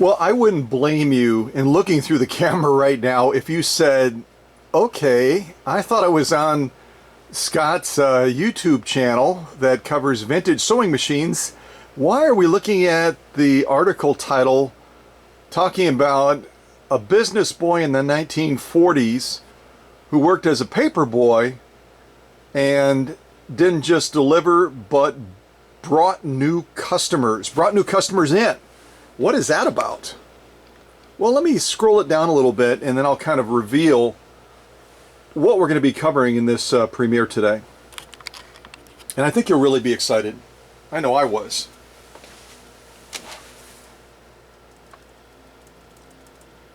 Well, I wouldn't blame you in looking through the camera right now if you said, okay, I thought I was on Scott's YouTube channel that covers vintage sewing machines. Why are we looking at the article title talking about a business boy in the 1940s who worked as a paper boy and didn't just deliver but brought new customers in? What is that about? Well, let me scroll it down a little bit and then I'll kind of reveal what we're going to be covering in this premiere today. And I think you'll really be excited. I know I was.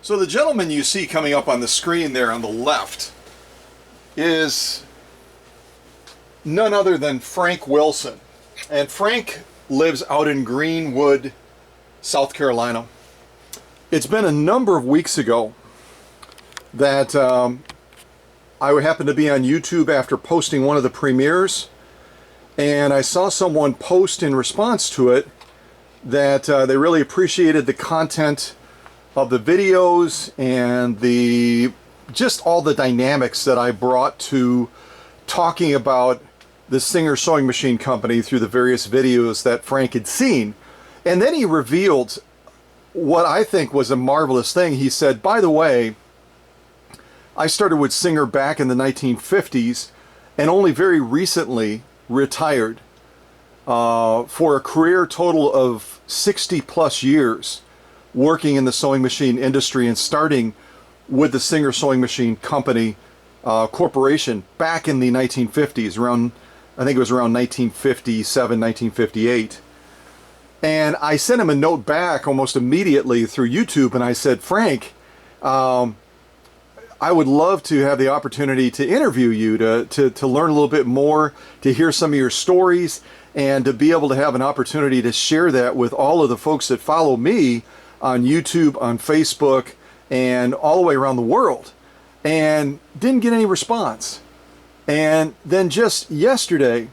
So the gentleman you see coming up on the screen there on the left is none other than Frank Wilson. And Frank lives out in Greenwood, South Carolina. It's been a number of weeks ago that I happened to be on YouTube after posting one of the premieres, and I saw someone post in response to it that they really appreciated the content of the videos and just all the dynamics that I brought to talking about the Singer Sewing Machine Company through the various videos that Frank had seen. And then he revealed what I think was a marvelous thing. He said, by the way, I started with Singer back in the 1950s and only very recently retired for a career total of 60 plus years working in the sewing machine industry and starting with the Singer Sewing Machine Company Corporation back in the 1950s, I think it was around 1957, 1958. And I sent him a note back almost immediately through YouTube, and I said, Frank, I would love to have the opportunity to interview you, to learn a little bit more, to hear some of your stories, and to be able to have an opportunity to share that with all of the folks that follow me on YouTube, on Facebook, and all the way around the world. And didn't get any response. And then just yesterday,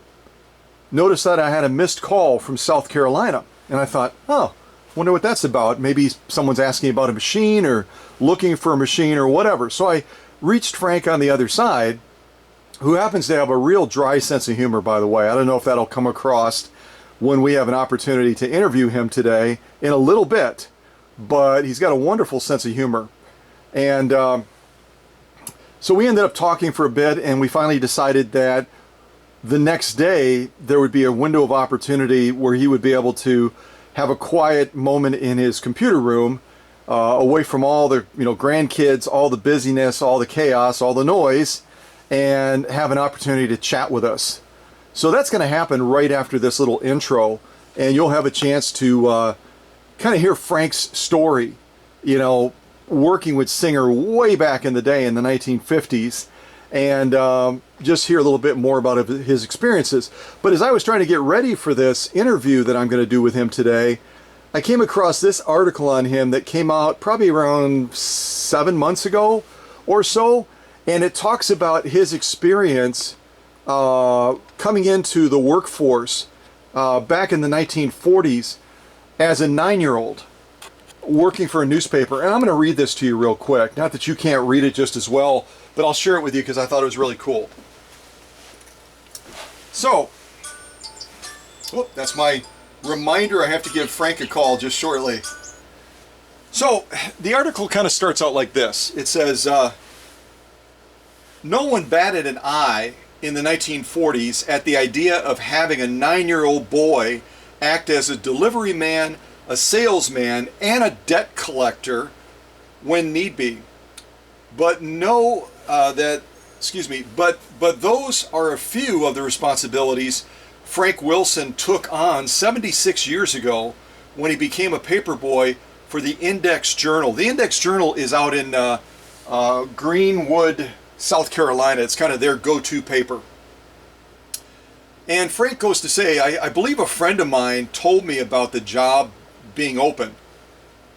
noticed that I had a missed call from South Carolina. And I thought, oh, wonder what that's about. Maybe someone's asking about a machine or looking for a machine or whatever. So I reached Frank on the other side, who happens to have a real dry sense of humor, by the way. I don't know if that'll come across when we have an opportunity to interview him today in a little bit, but he's got a wonderful sense of humor. And so we ended up talking for a bit, and we finally decided that the next day there would be a window of opportunity where he would be able to have a quiet moment in his computer room, away from all the grandkids, all the busyness, all the chaos, all the noise, and have an opportunity to chat with us. So that's going to happen right after this little intro, and you'll have a chance to kind of hear Frank's story, working with Singer way back in the day in the 1950s, and just hear a little bit more about his experiences. But as I was trying to get ready for this interview that I'm going to do with him today, I came across this article on him that came out probably around 7 months ago or so, and it talks about his experience coming into the workforce back in the 1940s as a 9-year-old working for a newspaper. And I'm going to read this to you real quick. Not that you can't read it just as well, but I'll share it with you because I thought it was really cool. So, that's my reminder. I have to give Frank a call just shortly. So, the article kind of starts out like this. It says, no one batted an eye in the 1940s at the idea of having a 9-year-old boy act as a delivery man, a salesman, and a debt collector when need be. But but those are a few of the responsibilities Frank Wilson took on 76 years ago when he became a paper boy for the Index Journal. The Index Journal is out in Greenwood, South Carolina. It's kind of their go-to paper. And Frank goes to say, I believe a friend of mine told me about the job being open.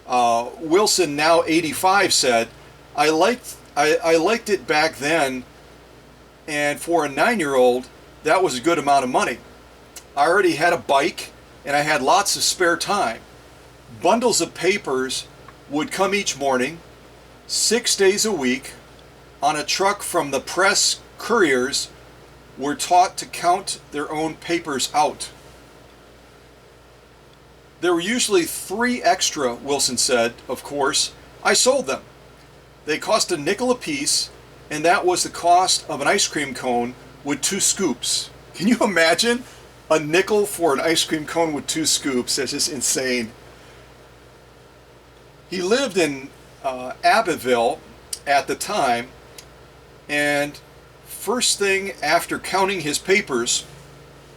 Wilson, now 85, said, I liked it back then, and for a 9-year-old, that was a good amount of money. I already had a bike, and I had lots of spare time. Bundles of papers would come each morning, 6 days a week, on a truck from the press. Couriers were taught to count their own papers out. There were usually 3 extra, Wilson said, of course. I sold them. They cost a nickel apiece, and that was the cost of an ice cream cone with 2 scoops. Can you imagine a nickel for an ice cream cone with 2 scoops? That's just insane. He lived in Abbeville at the time, and first thing after counting his papers,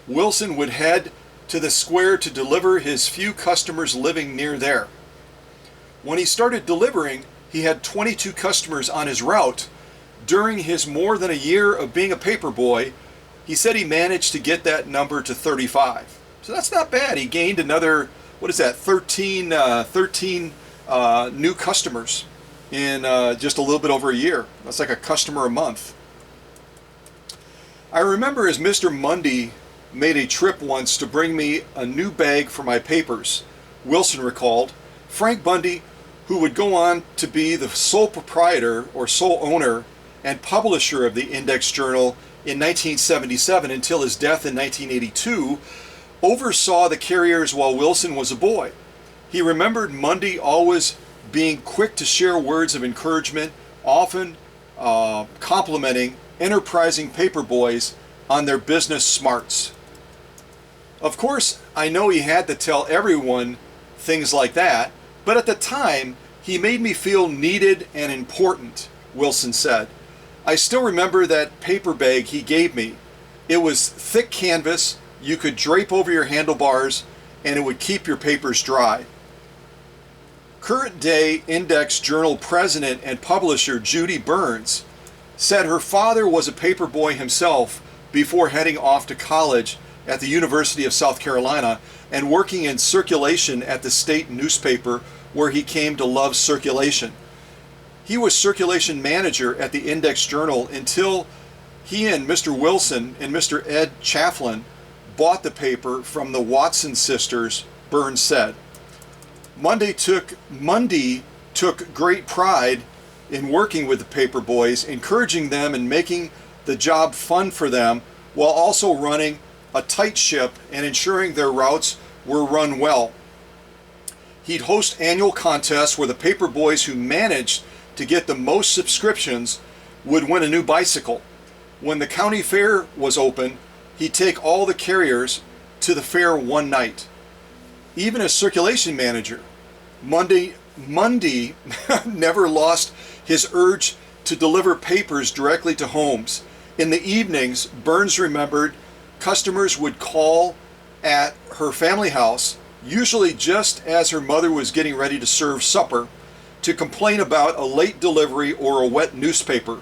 Wilson would head to the square to deliver his few customers living near there. When he started delivering, he had 22 customers on his route. During his more than a year of being a paper boy, he said he managed to get that number to 35. So that's not bad. He gained another, 13 new customers in just a little bit over a year. That's like a customer a month. I remember as Mr. Mundy made a trip once to bring me a new bag for my papers, Wilson recalled. Frank Bundy, who would go on to be the sole proprietor or sole owner and publisher of the Index Journal in 1977 until his death in 1982, oversaw the carriers while Wilson was a boy. He remembered Mundy always being quick to share words of encouragement, often complimenting enterprising paper boys on their business smarts. Of course, I know he had to tell everyone things like that, but at the time, he made me feel needed and important, Wilson said. I still remember that paper bag he gave me. It was thick canvas, you could drape over your handlebars, and it would keep your papers dry. Current day Index Journal president and publisher Judy Burns said her father was a paper boy himself before heading off to college at the University of South Carolina and working in circulation at the state newspaper where he came to love circulation. He was circulation manager at the Index Journal until he and Mr. Wilson and Mr. Ed Chafflin bought the paper from the Watson sisters, Burns said. Mundy took great pride in working with the paper boys, encouraging them and making the job fun for them, while also running a tight ship and ensuring their routes were run well. He'd host annual contests where the paper boys who managed to get the most subscriptions would win a new bicycle. When the county fair was open, he'd take all the carriers to the fair one night. Even as circulation manager, Mundy never lost his urge to deliver papers directly to homes. In the evenings, Burns remembered customers would call at her family house, usually just as her mother was getting ready to serve supper, to complain about a late delivery or a wet newspaper.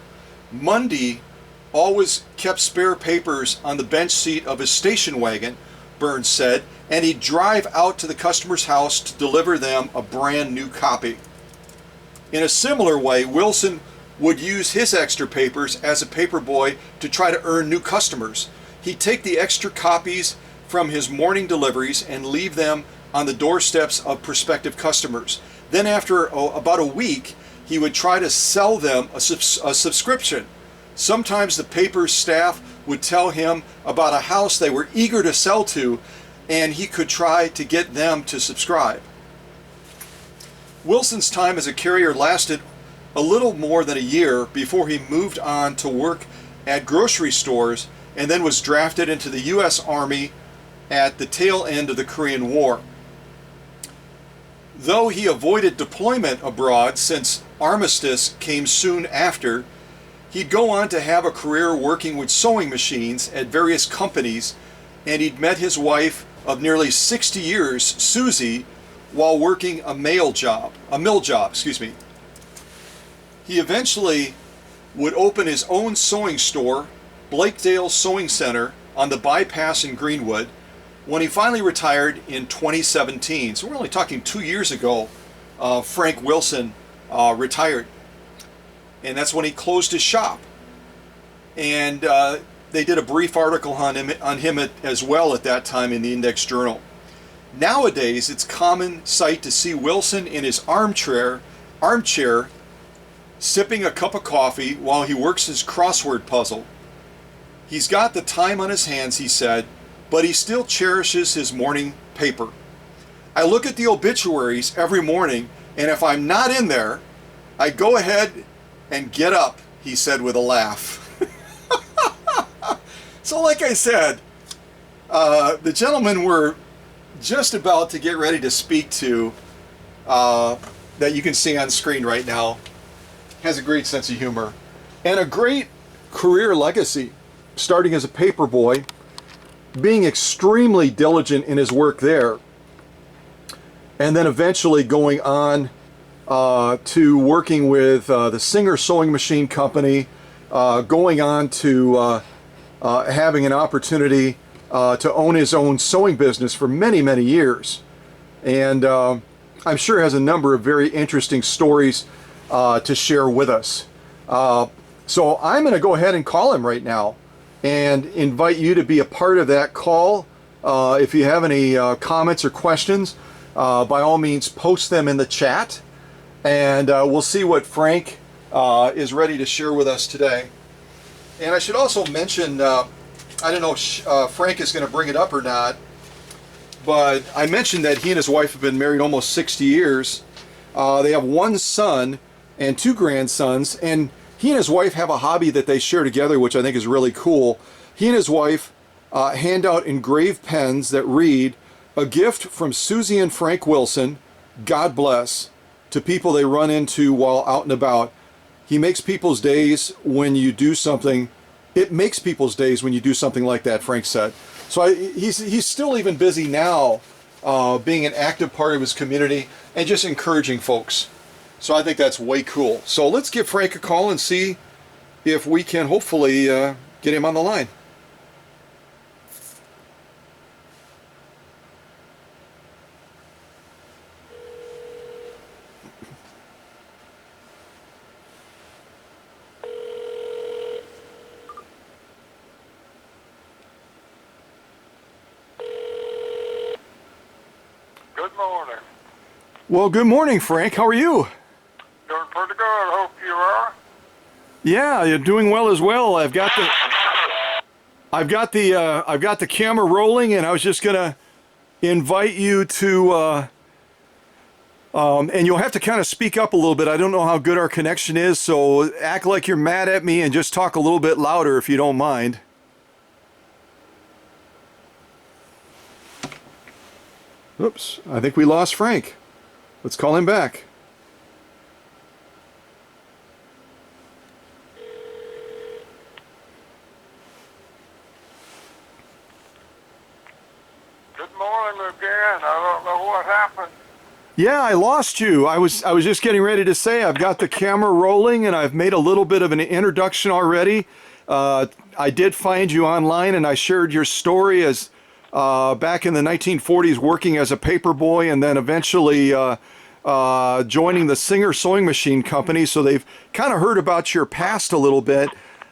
Mundy always kept spare papers on the bench seat of his station wagon, Burns said, and he'd drive out to the customer's house to deliver them a brand new copy. In a similar way, Wilson would use his extra papers as a paper boy to try to earn new customers. He'd take the extra copies from his morning deliveries and leave them on the doorsteps of prospective customers. Then after about a week, he would try to sell them a subscription. Sometimes the paper's staff would tell him about a house they were eager to sell to, and he could try to get them to subscribe. Wilson's time as a carrier lasted a little more than a year before he moved on to work at grocery stores and then was drafted into the U.S. Army at the tail end of the Korean War. Though he avoided deployment abroad since armistice came soon after, he'd go on to have a career working with sewing machines at various companies, and he'd met his wife of nearly 60 years, Susie, while working a mill job. He eventually would open his own sewing store, Blakedale Sewing Center, on the bypass in Greenwood, when he finally retired in 2017. So we're only talking 2 years ago, Frank Wilson retired. And that's when he closed his shop. And they did a brief article on him as well at that time in the Index Journal. Nowadays, it's common sight to see Wilson in his armchair, sipping a cup of coffee while he works his crossword puzzle. He's got the time on his hands, he said, but he still cherishes his morning paper. I look at the obituaries every morning, and if I'm not in there, I go ahead and get up, he said with a laugh. So like I said, the gentleman we're just about to get ready to speak to, that you can see on screen right now, has a great sense of humor and a great career legacy, starting as a paper boy, being extremely diligent in his work there, and then eventually going on to working with the Singer Sewing Machine Company, going on to having an opportunity to own his own sewing business for many, many years. And I'm sure has a number of very interesting stories to share with us. So I'm going to go ahead and call him right now and invite you to be a part of that call. If you have any comments or questions, by all means post them in the chat, and we'll see what Frank is ready to share with us today. And I should also mention, I don't know if Frank is going to bring it up or not, but I mentioned that he and his wife have been married almost 60 years. They have one son and two grandsons, and he and his wife have a hobby that they share together, which I think is really cool. He and his wife hand out engraved pens that read, "A gift from Susie and Frank Wilson, God bless," to people they run into while out and about. He makes people's days when you do something. It makes people's days when you do something like that, Frank said. So he's still even busy now, being an active part of his community and just encouraging folks. So I think that's way cool. So let's give Frank a call and see if we can hopefully get him on the line. Good morning. Well, good morning, Frank. How are you? Doing pretty good. Hope you are. Yeah, you're doing well as well. I've got the camera rolling, and I was just gonna invite you to, and you'll have to kind of speak up a little bit. I don't know how good our connection is, so act like you're mad at me and just talk a little bit louder if you don't mind. Oops, I think we lost Frank. Let's call him back. Good morning again. I don't know what happened. Yeah, I lost you. I was just getting ready to say I've got the camera rolling and I've made a little bit of an introduction already. I did find you online and I shared your story as back in the 1940s working as a paper boy, and then eventually joining the Singer Sewing Machine Company. So they've kind of heard about your past a little bit.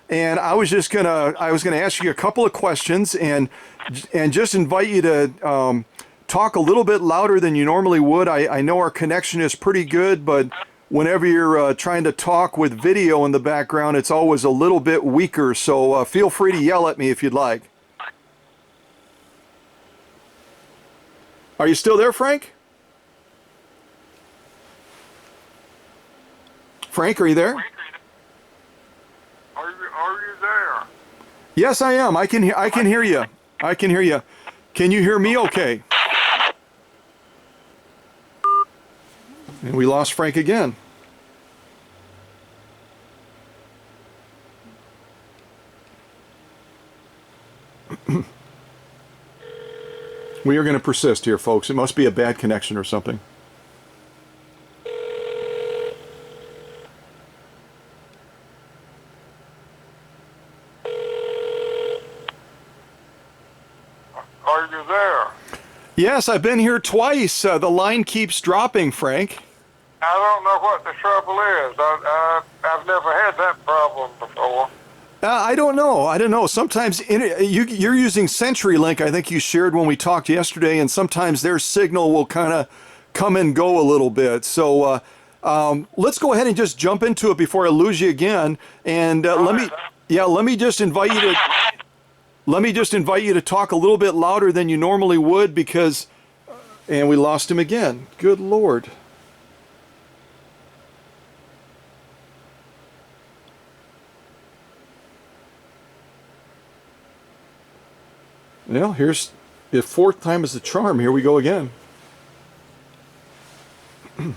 And I was gonna ask you a couple of questions and just invite you to talk a little bit louder than you normally would. I know our connection is pretty good, but whenever you're trying to talk with video in the background, it's always a little bit weaker. So feel free to yell at me if you'd like. Are you still there, Frank? Frank, are you there? Are you there? Yes, I am. I can hear you. I can hear you. Can you hear me okay? And we lost Frank again. We are going to persist here, folks. It must be a bad connection or something. Are you there? Yes, I've been here twice. The line keeps dropping, Frank. I don't know what the trouble is. I've never had that problem before. I don't know. I don't know. Sometimes you're using CenturyLink. I think you shared when we talked yesterday, and sometimes their signal will kind of come and go a little bit. So let's go ahead and just jump into it before I lose you again. And let me just invite you to talk a little bit louder than you normally would because, and we lost him again. Good Lord. Well, here's if fourth time is the charm. Here we go again. Okay,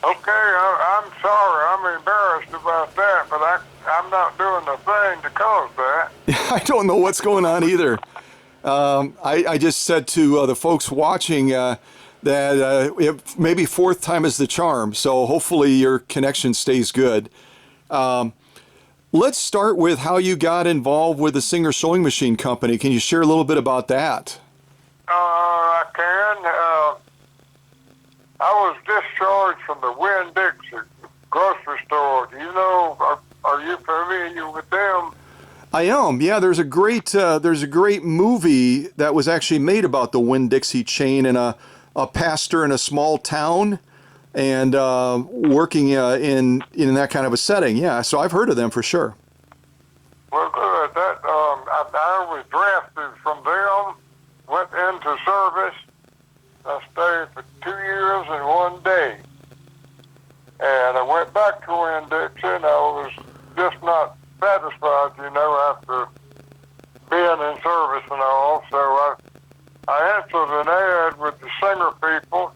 I'm sorry. I'm embarrassed about that, but I'm not doing the thing to cause that. I don't know what's going on either. I just said to the folks watching that maybe fourth time is the charm. So hopefully your connection stays good. Let's start with how you got involved with the Singer Sewing Machine Company. Can you share a little bit about that? I can. I was discharged from the Winn-Dixie grocery store. Do you know, are you familiar with them? I am. Yeah, there's a great movie that was actually made about the Winn-Dixie chain and a pastor in a small town and working in that kind of a setting. Yeah, so I've heard of them for sure. Well, good. I was drafted from them, went into service. I stayed for 2 years and 1 day. And I went back to Winn-Dixie, and I was just not satisfied, after being in service and all. So I answered an ad with the Singer people,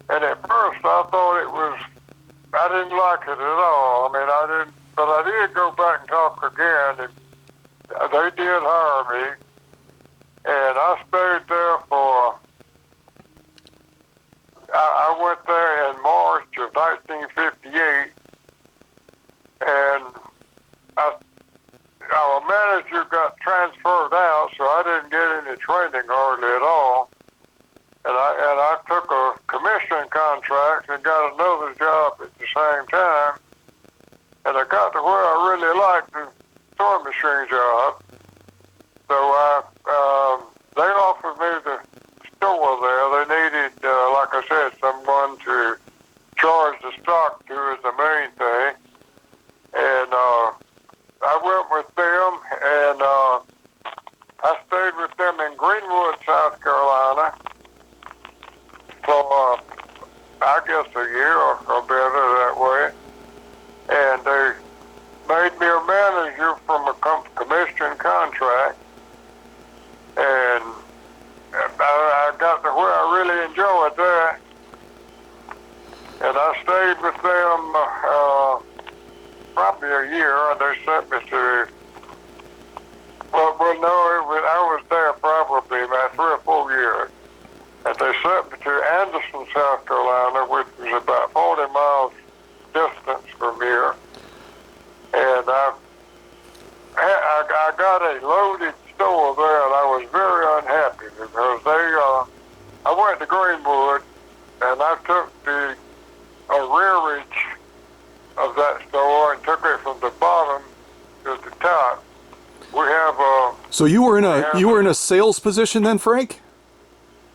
and at first I thought I didn't like it at all. But I did go back and talk again, and they did hire me, and I stayed there I went there in March of 1958, and our manager got transferred out, so I didn't get any training hardly at all. And I took a commission contract and got another job at the same time. And I got to where I really liked the sewing machine job. So they offered me the store there. They needed, like I said, someone to charge the stock to is the main thing. And I went with them, and I stayed with them in Greenwood, South Carolina for, I guess, a year or better that way. And they made me a manager from a commission contract. And I got to where I really enjoyed that. And I stayed with them probably a year. They sent me to, I was there probably about 3 or 4 years. And they sent me to Anderson, South Carolina, which was about 40 miles distance from here. And I got a loaded store there, and I was very unhappy because I went to Greenwood, and I took the arrearage of that store and took it from the bottom to the top. We have So you were in a sales position then, Frank?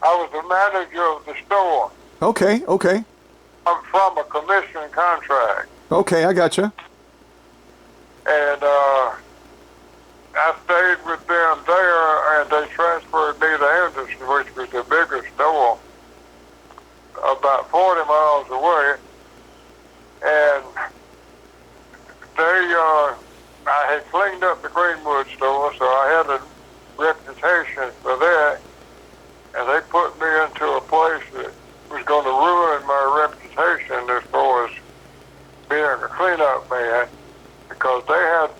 I was the manager of the store. Okay. I'm from a commission contract. Okay, I gotcha. And I stayed with them there, and they transferred me to Anderson, which was the bigger store, about 40 miles away. And I had cleaned up the Greenwood store, so I had a reputation for that. And they put me into a place that was going to ruin my reputation as far as being a cleanup man, because they had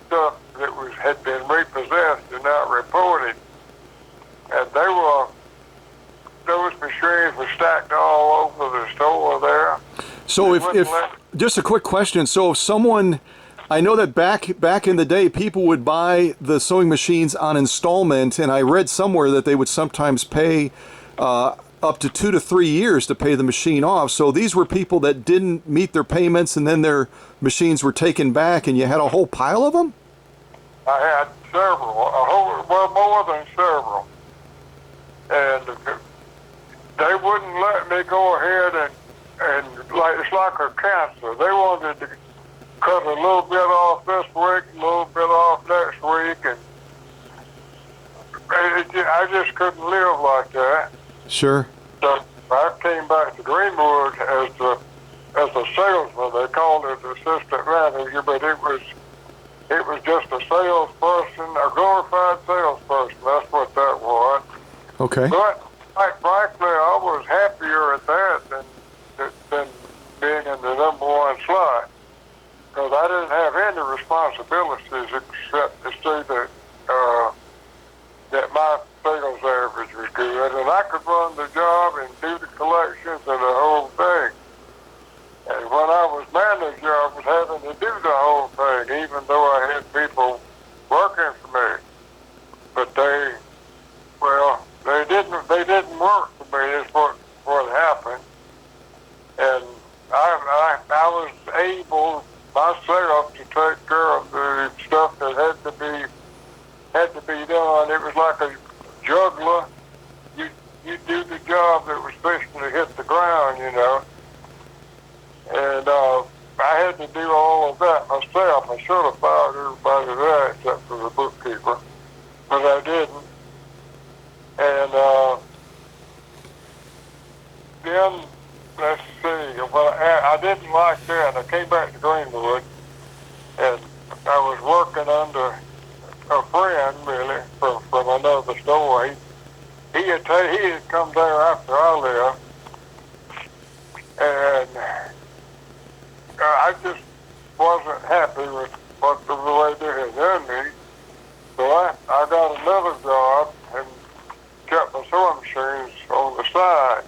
stuff that had been repossessed and not reported. And those machines were stacked all over the store there. So if just a quick question, so if someone, I know that back in the day, people would buy the sewing machines on installment, and I read somewhere that they would sometimes pay up to 2 to 3 years to pay the machine off. So these were people that didn't meet their payments, and then their machines were taken back, and you had a whole pile of them? I had several, well, more than several. And they wouldn't let me go ahead and like, it's like a cancer. They wanted to cut a little bit off this week, a little bit off next week, and I just couldn't live like that. Sure. So I came back to Greenwood as a salesman. They called it assistant manager, but it was just a salesperson, a glorified salesperson. That's what that was. Okay. But quite frankly, I was happier at that than being in the number one slot, because I didn't have any responsibilities except to see that my sales average was good, and I could run the job and do the collections and the whole thing. And when I was manager, I was having to do the whole thing, even though I had people working for me. But they didn't work for me, is what happened. And I was able myself to take care of the stuff that had to be done. It was like a juggler. You do the job that was fixing to hit the ground, you know. And I had to do all of that myself. I should have fired everybody there except for the bookkeeper, but I didn't. And then, let's see, well, I didn't like that. I came back to Greenwood, and I was working under a friend, really, from another store. He had come there after I left, and I just wasn't happy with the way they had done me. So I got another job and kept my sewing machines on the side.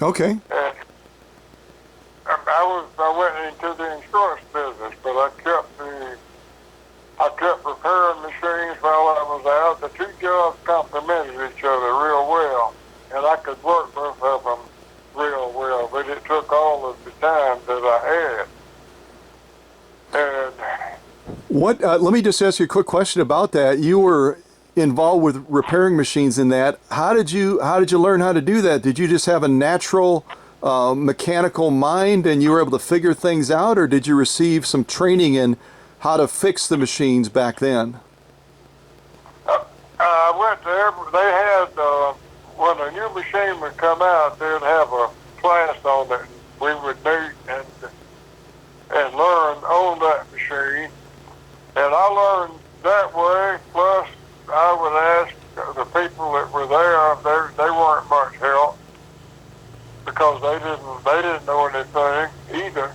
Okay. And I went into the insurance business, but I kept repairing machines while I was out. The two jobs complemented each other real well, and I could work both of them real well, but it took all of the time that I had. And what? Let me just ask you a quick question about that. You were involved with repairing machines in that. How did you learn how to do that? Did you just have a natural mechanical mind and you were able to figure things out, or did you receive some training in how to fix the machines back then? I went to they had, when a new machine would come out, they'd have a class on it. We would meet and learn on that machine. And I learned that way, plus I would ask the people that were there, they weren't much help because they didn't know anything either.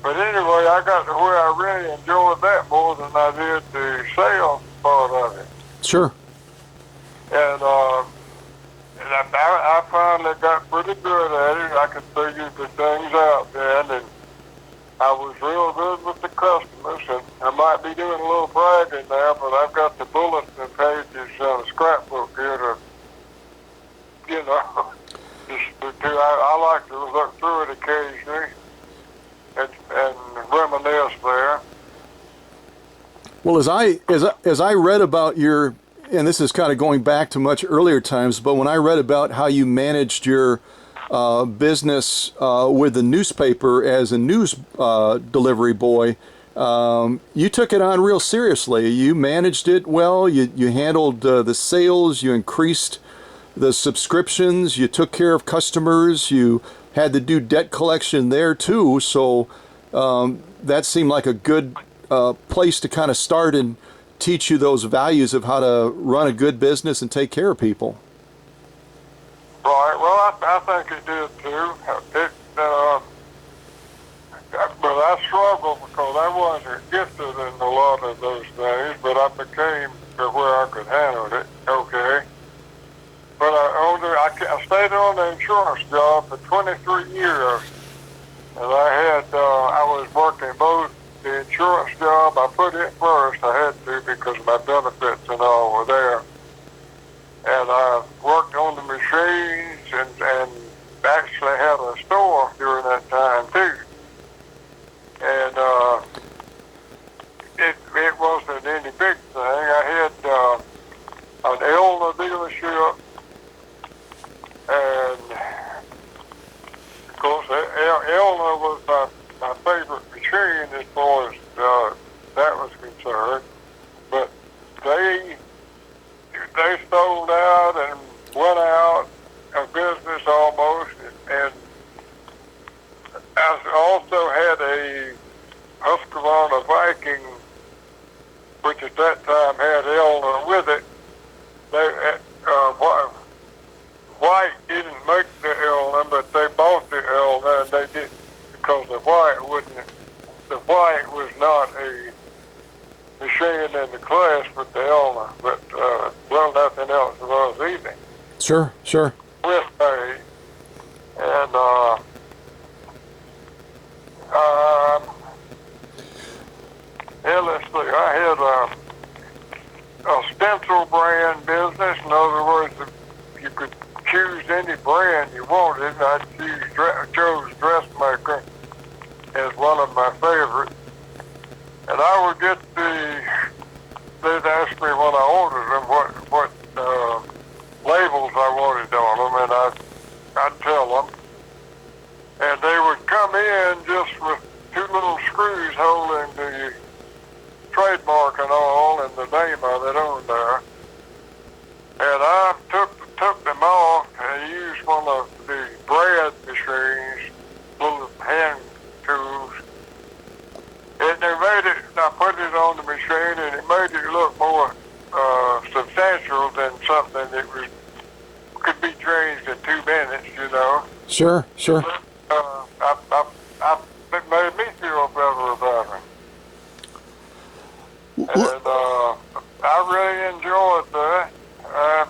But anyway, I got to where I really enjoyed that more than I did the sales part of it. Sure. And I finally got pretty good at it. I could figure the things out then, and I was real good with the customers. And I might be doing a little bragging now, but I've got the bulletin pages on a scrapbook here to, you know, I like to look through it occasionally and reminisce there. Well, as I read about your, and this is kind of going back to much earlier times, but when I read about how you managed your business with the newspaper as a news delivery boy, you took it on real seriously. You managed it well. You handled the sales. You increased the subscriptions. You took care of customers. You had to do debt collection there too. So that seemed like a good place to kind of start and teach you those values of how to run a good business and take care of people. Right. Well, I think it did too. But I struggled because I wasn't gifted in a lot of those things, but I became to where I could handle it. Okay. But I stayed on the insurance job for 23 years, and I was working both the insurance job. I put it first. I had to because my benefits and all were there. And I worked on the machines, because the white was not a machine in the class, but the Elmer, but well, nothing else was either. Sure, sure. With me, and yeah, let's see. I had a stencil brand business. In other words, you could choose any brand you wanted. And I chose Dressmaker as one of my favorites. And I would get they'd ask me when I ordered them what labels I wanted on them, and I'd tell them. And they would come in just with two little screws holding the trademark and all, and the name of it on there. And I took them off and used one of the bread machines, little hand tools. And they made it, I put it on the machine, and it made it look more substantial than something that could be changed in 2 minutes, you know. Sure, sure. It made me feel better about it. And I really enjoyed that. I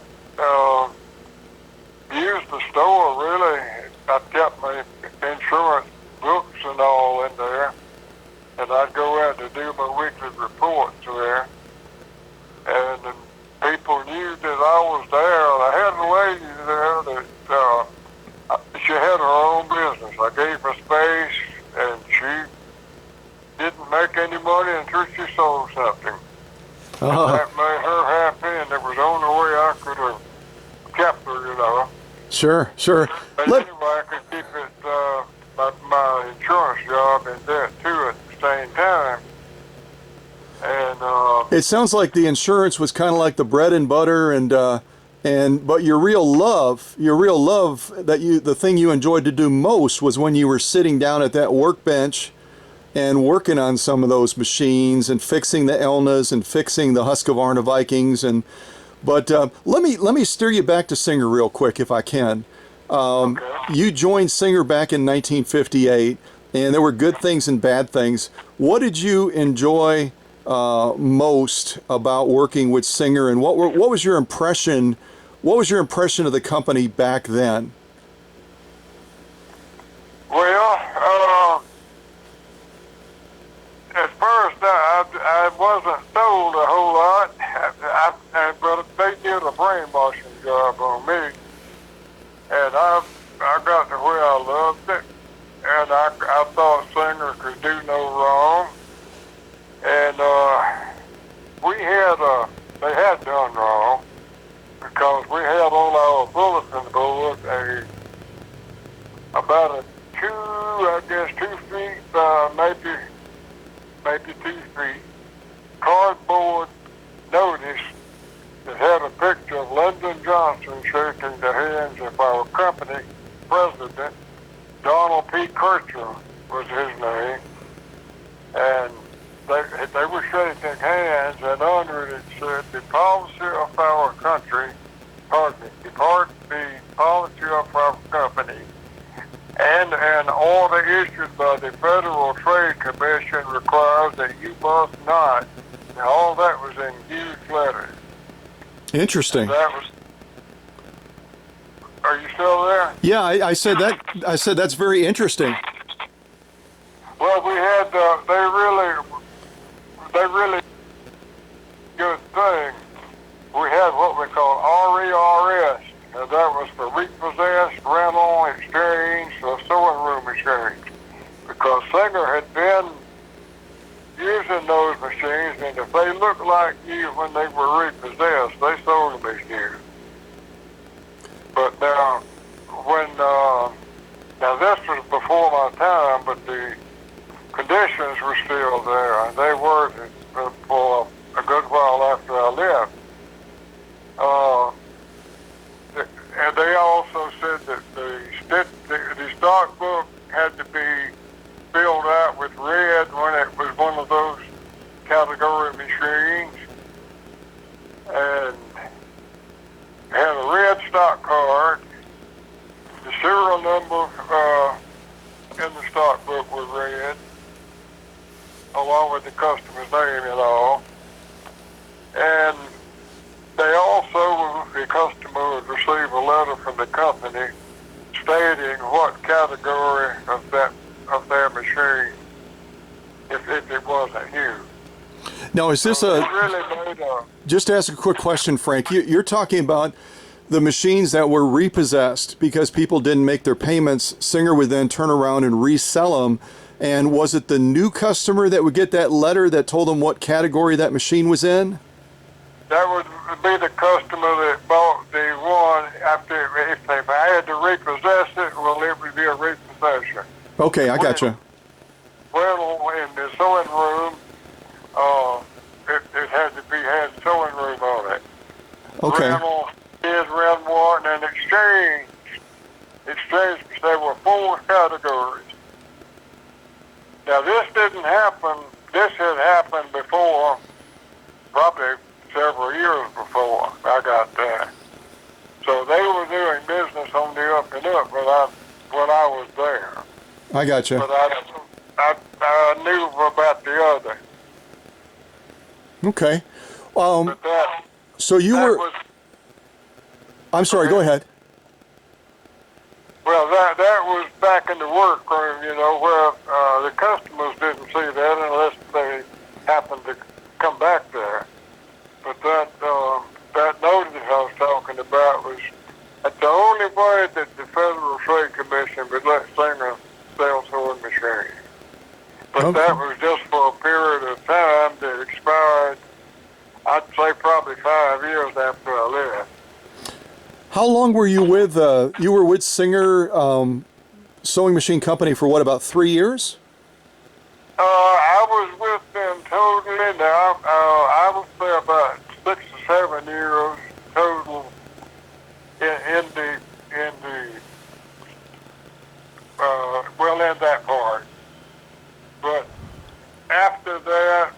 used the store, really. I kept my insurance books and all in there. And I'd go out to do my weekly reports there. And people knew that I was there. I had a lady there that she had her own business. I gave her space, and she didn't make any money until she sold something. That made her happy, and it was the only way I could have kept her, you know. Sure, sure. But anyway, I could keep it, my insurance job and that too at the same time. And it sounds like the insurance was kind of like the bread and butter, but your real love the thing you enjoyed to do most was when you were sitting down at that workbench and working on some of those machines and fixing the Elnas and fixing the Husqvarna Vikings. But let me steer you back to Singer real quick if I can. okay. You joined Singer back in 1958, and there were good things and bad things. What did you enjoy most about working with Singer, and what was your impression? What was your impression of the company back then? Well, at first I wasn't sold a whole lot, but they did a brainwashing job on me, and I got to where I loved it, and I thought Singer could do no wrong, and they had done wrong, because we had on our bulletin board about a 2 feet by maybe 2 feet cardboard notice that had a picture of Lyndon Johnson shaking the hands of our company president. Donald P. Kirchner was his name, and they were shaking hands, and under it said, the policy of our country, the policy of our company, and an order issued by the Federal Trade Commission requires that you must not. And all that was in huge letters. Interesting. Are you still there? Yeah, I said that. I said that's very interesting. Well, we had they really good thing. We had what we call RERS, and that was for repossessed, rental, exchange, or sewing room exchange. Because Singer had been using those machines, and if they looked like you when they were repossessed, they sold them as new. But now, now this was before my time, but the conditions were still there, and they were for a good while after I left. And they also said that the stock book had to be filled out with red when it was one of those category machines, and had a red stock card. The serial number in the stock book was the customer's name and all. And they also, the customer would receive a letter from the company stating what category of their machine, if it wasn't used. Now, is this So it really made just to ask a quick question, Frank, you're talking about the machines that were repossessed because people didn't make their payments. Singer would then turn around and resell them. And was it the new customer that would get that letter that told them what category that machine was in? that would be the customer that bought the one after, if I had to repossess it, well, it would be a repossession. Okay, I gotcha. Well, in the sewing room, it had to be had sewing room on it. Okay. Rental, his rent one, and exchange. There were 4 categories. Now, this didn't happen. This had happened before, probably several years before I got there. So they were doing business on the up and up when I was there. I gotcha. But I knew about the other. Okay. But So you that were. was, I'm sorry. Go ahead. well, that was back in the workroom, where the customers didn't see that unless they happened to come back there. But that notice I was talking about was that's the only way that the Federal Trade Commission would let Singer sell sewing machines. But Okay. that was just for a period of time that expired, I'd say probably 5 years after I left. How long were you with? You were with Singer Sewing Machine Company for what, about 3 years? I was with them totally. Now, I was there about 6 or 7 years total in that part. But after that,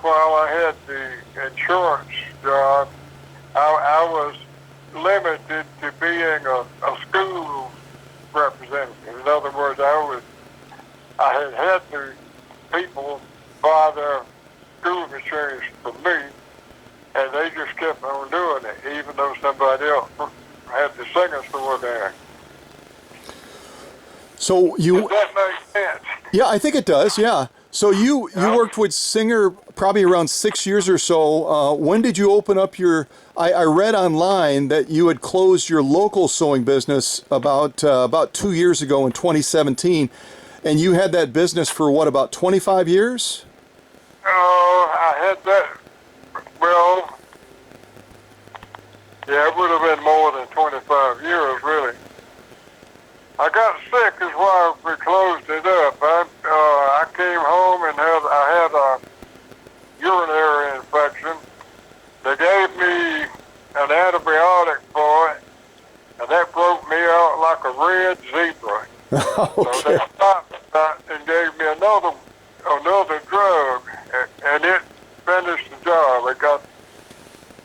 while I had the insurance job, I was limited to being a school representative. In other words, I had the people buy their school machines for me, and they just kept on doing it, even though somebody else had the Singer store there. So you. Does that make sense? Yeah, I think it does. Yeah. So you worked with Singer probably around 6 years or so. When did you open up your? I read online that you had closed your local sewing business about 2 years ago in 2017, and you had that business for what, about 25 years? I had that. Well, yeah, it would have been more than 25 years, really. I got sick is why we closed it up. I came home and I had a urinary infection. They gave me an antibiotic for it, and that broke me out like a red zebra. Okay. So they stopped that and gave me another drug, and it finished the job.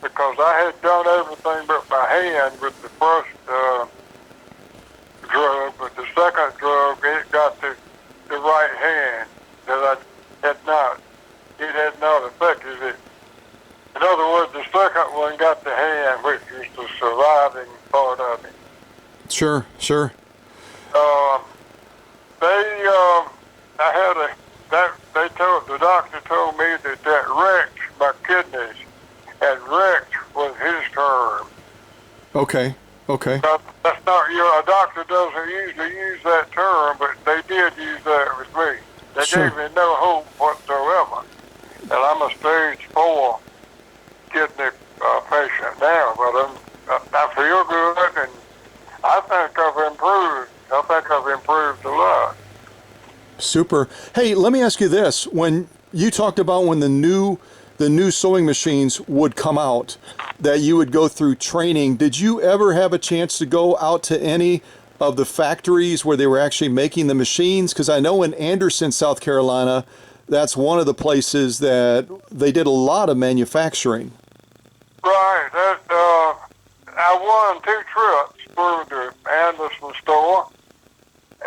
Because I had done everything but my hand with the first drug, but the second drug, it got the right hand that it had not affected it. In other words, the second one got the hand, which was the surviving part of it. Sure. The doctor told me that wrecked my kidneys, and wrecked was his term. Okay. That's not a doctor doesn't usually use that term, but they did use that with me. They Sure. gave me no hope whatsoever. And I'm a stage 4 kidney patient now, but I feel good, and I think I've improved. I think I've improved a lot. Super. Hey, let me ask you this: when you talked about when the new sewing machines would come out, that you would go through training, did you ever have a chance to go out to any of the factories where they were actually making the machines? Because I know in Anderson, South Carolina, that's one of the places that they did a lot of manufacturing. Right. I won 2 trips through the Anderson store,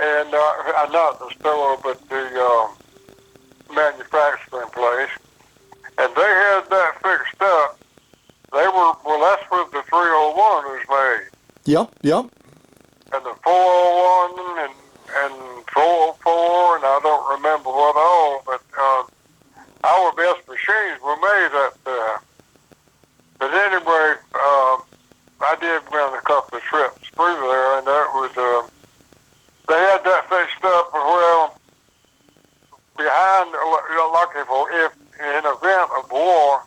and not the store, but the manufacturing place, and they had that fixed up. They were, well, that's where the 301 was made. Yep, yep. And the 401 and 404, and I don't remember what all, but our best machines were made up there. But anyway, I did run a couple of trips through there, and that was, they had that fixed up, well, behind, like if in event of war,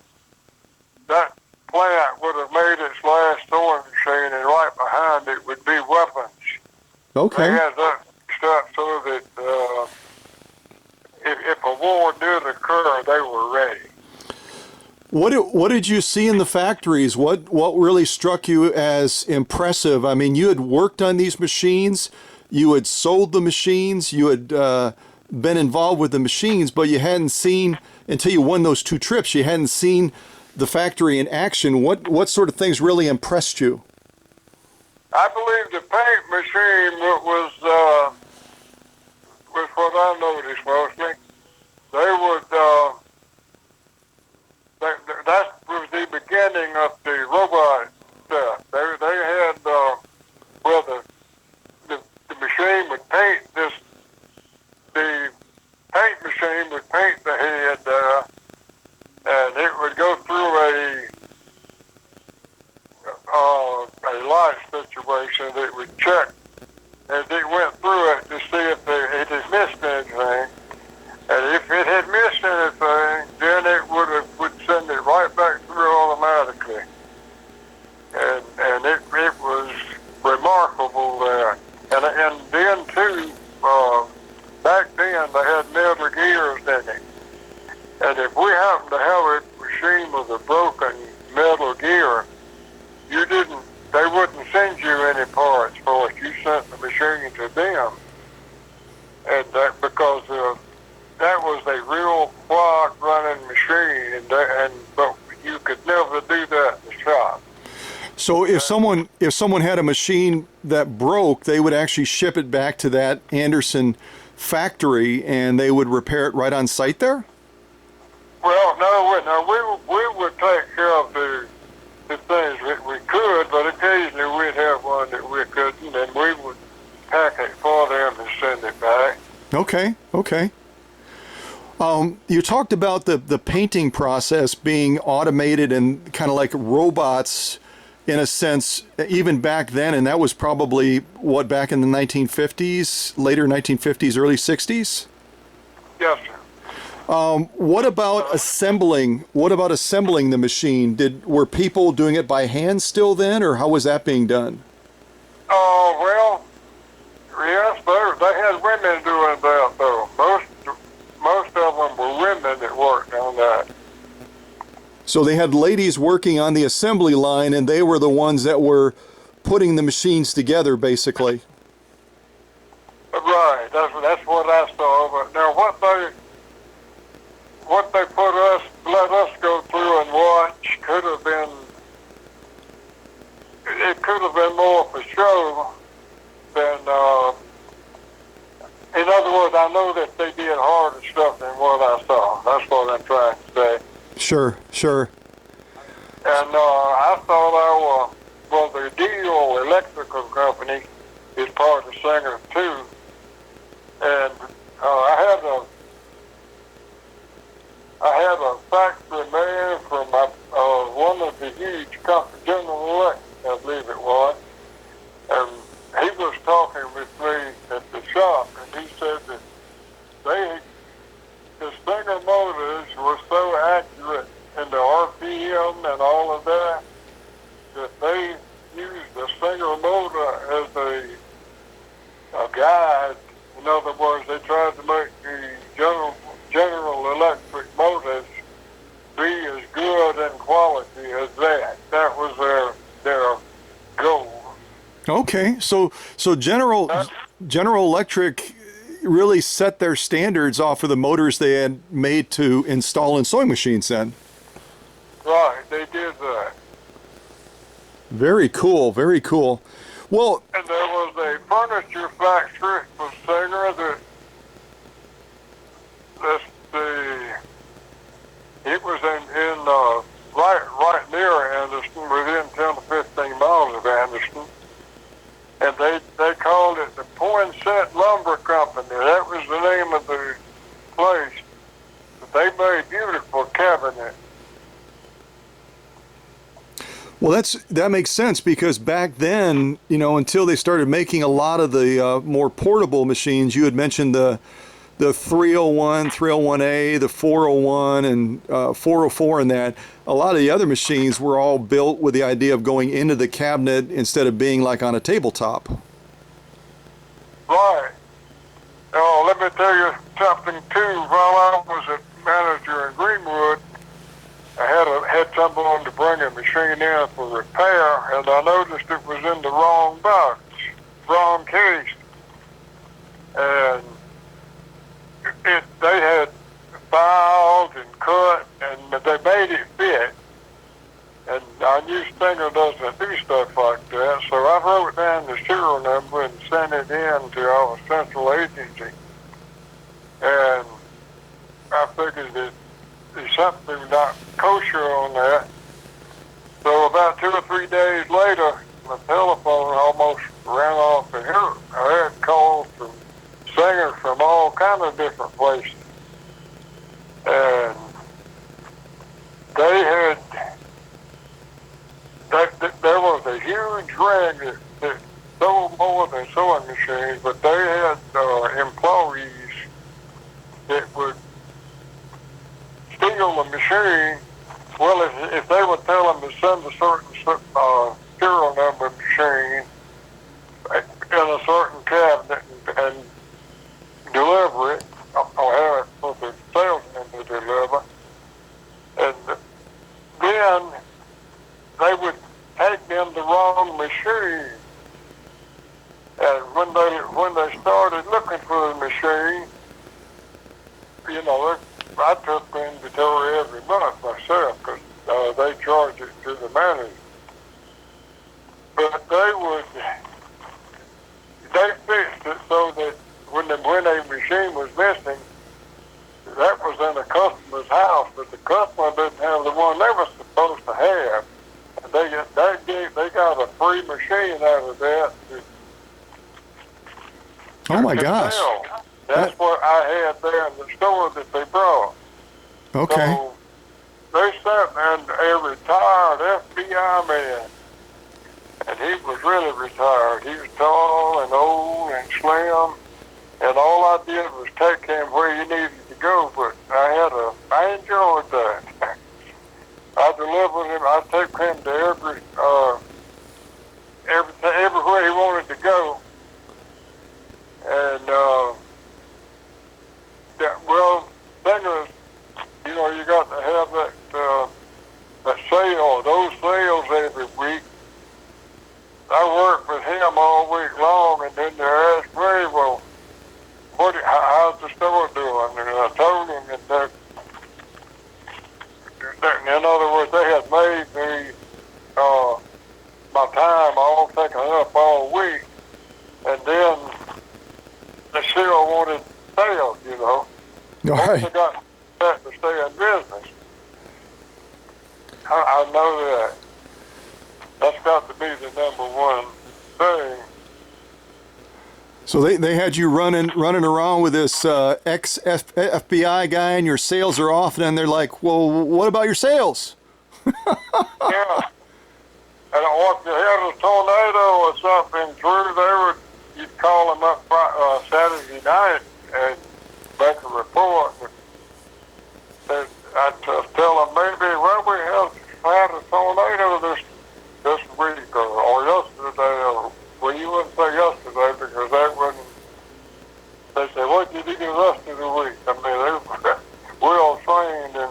that plant would have made its last sewing machine, and right behind it would be weapons. Okay. They had that fixed up so that if a war did occur, they were ready. What did you see in the factories? What really struck you as impressive? I mean, you had worked on these machines, you had sold the machines, you had been involved with the machines, but you hadn't seen, until you won those 2 trips, you hadn't seen the factory in action. What sort of things really impressed you? I believe the paint machine was what I noticed mostly. They would, that was the beginning of the robot stuff. They had, well, the machine would paint this, the paint machine would paint the head, and it would go through a light situation that would check as it went through it to see if it had missed anything. And if it had missed anything, then it would send it right back through automatically. And it was remarkable there. And then too, back then they had metal gears in it. And if we happened to have a machine with a broken metal gear, they wouldn't send you any parts for it. You sent the machine to them. And that, because that was a real clock running machine, but you could never do that in the shop. So if someone had a machine that broke, they would actually ship it back to that Anderson factory and they would repair it right on site there? Well, no, we would take care of the things that we could, but occasionally we'd have one that we couldn't, and we would pack it for them and send it back. Okay. You talked about the painting process being automated and kind of like robots in a sense, even back then, and that was probably, what, back in the 1950s, later 1950s, early 60s? Yes, sir. What about assembling the machine? Were people doing it by hand still then, or how was that being done? Well, yes, they had women doing that, though. Most of them were women that worked on that. So they had ladies working on the assembly line, and they were the ones that were putting the machines together, basically. Right, that's what I saw. But now what they let us go through and watch could have been more for show than. In other words, I know that they did harder stuff than what I saw. That's what I'm trying to say. Sure. And I thought the Deal Electrical Company is part of Singer too. And I had a factory man from one of the huge companies, General Electric, I believe it was, and he was talking with me at the shop, and he said that the Singer motors were so accurate in the RPM and all of that they used the Singer motor as a guide. In other words, they tried to make the General Electric motors be as good in quality as that. That was their goal. Okay, so General Electric really set their standards off of the motors they had made to install in sewing machines then. Right, they did that. Very cool. Well, and there was a furniture factory for Singer that the and they called it the Poinsett Lumber Company. That was the name of the place. But they made beautiful cabinets. Well, that makes sense, because back then, until they started making a lot of the more portable machines, you had mentioned the 301, 301A, the 401, and 404, and that a lot of the other machines were all built with the idea of going into the cabinet instead of being like on a tabletop. Right. Oh, let me tell you something too. While I was a manager in Greenwood, I had someone to bring a machine in for repair, and I noticed it was in the wrong box, wrong case, and they had filed and cut, and they made it fit. And I knew Stinger doesn't do stuff like that, so I wrote down the serial number and sent it in to our central agency. And I figured there's something not kosher on that. So about 2 or 3 days later, my telephone almost ran off the hook. I had calls from singers from all kinds of different places. And there was a huge ring that sold more than sewing machines, but they had employees that would steal the machine. Well, if they would tell them to send a certain serial number machine in a certain cabinet and deliver it, or have it for the salesman to deliver, and then they would take them the wrong machine. And when they started looking for the machine, I took the inventory every month myself, because they charge it to the manager. But they fixed it so that when a machine was missing, that was in a customer's house, but the customer didn't have the one they were supposed to have. And they got a free machine out of that. Oh my gosh. That's what I had there in the store that they brought. Okay. So they sent in a retired FBI man, and he was really retired. He was tall and old and slim, and all I did was take him where he needed to go, but I enjoyed that. I delivered him, I took him to everywhere he wanted to go. And, thing is, you got to have that sale, those sales every week. I worked with him all week long, and then they asked me, well, how's the store doing? And I told him that, in other words, they had made me, my time all taken up all week, and then they still wanted sales, All right. They got that to stay in business. I know that. That's got to be the number one thing. So they had you running around with this ex-FBI guy, and your sales are off, and they're like, well, what about your sales? Yeah. And if you had a tornado or something through, you'd call them up Saturday night and make a report. And I'd tell them maybe, we had a tornado this week or yesterday, or you wouldn't say yesterday because that wouldn't. They say, what did you do the rest of the week? I mean, we're all trained in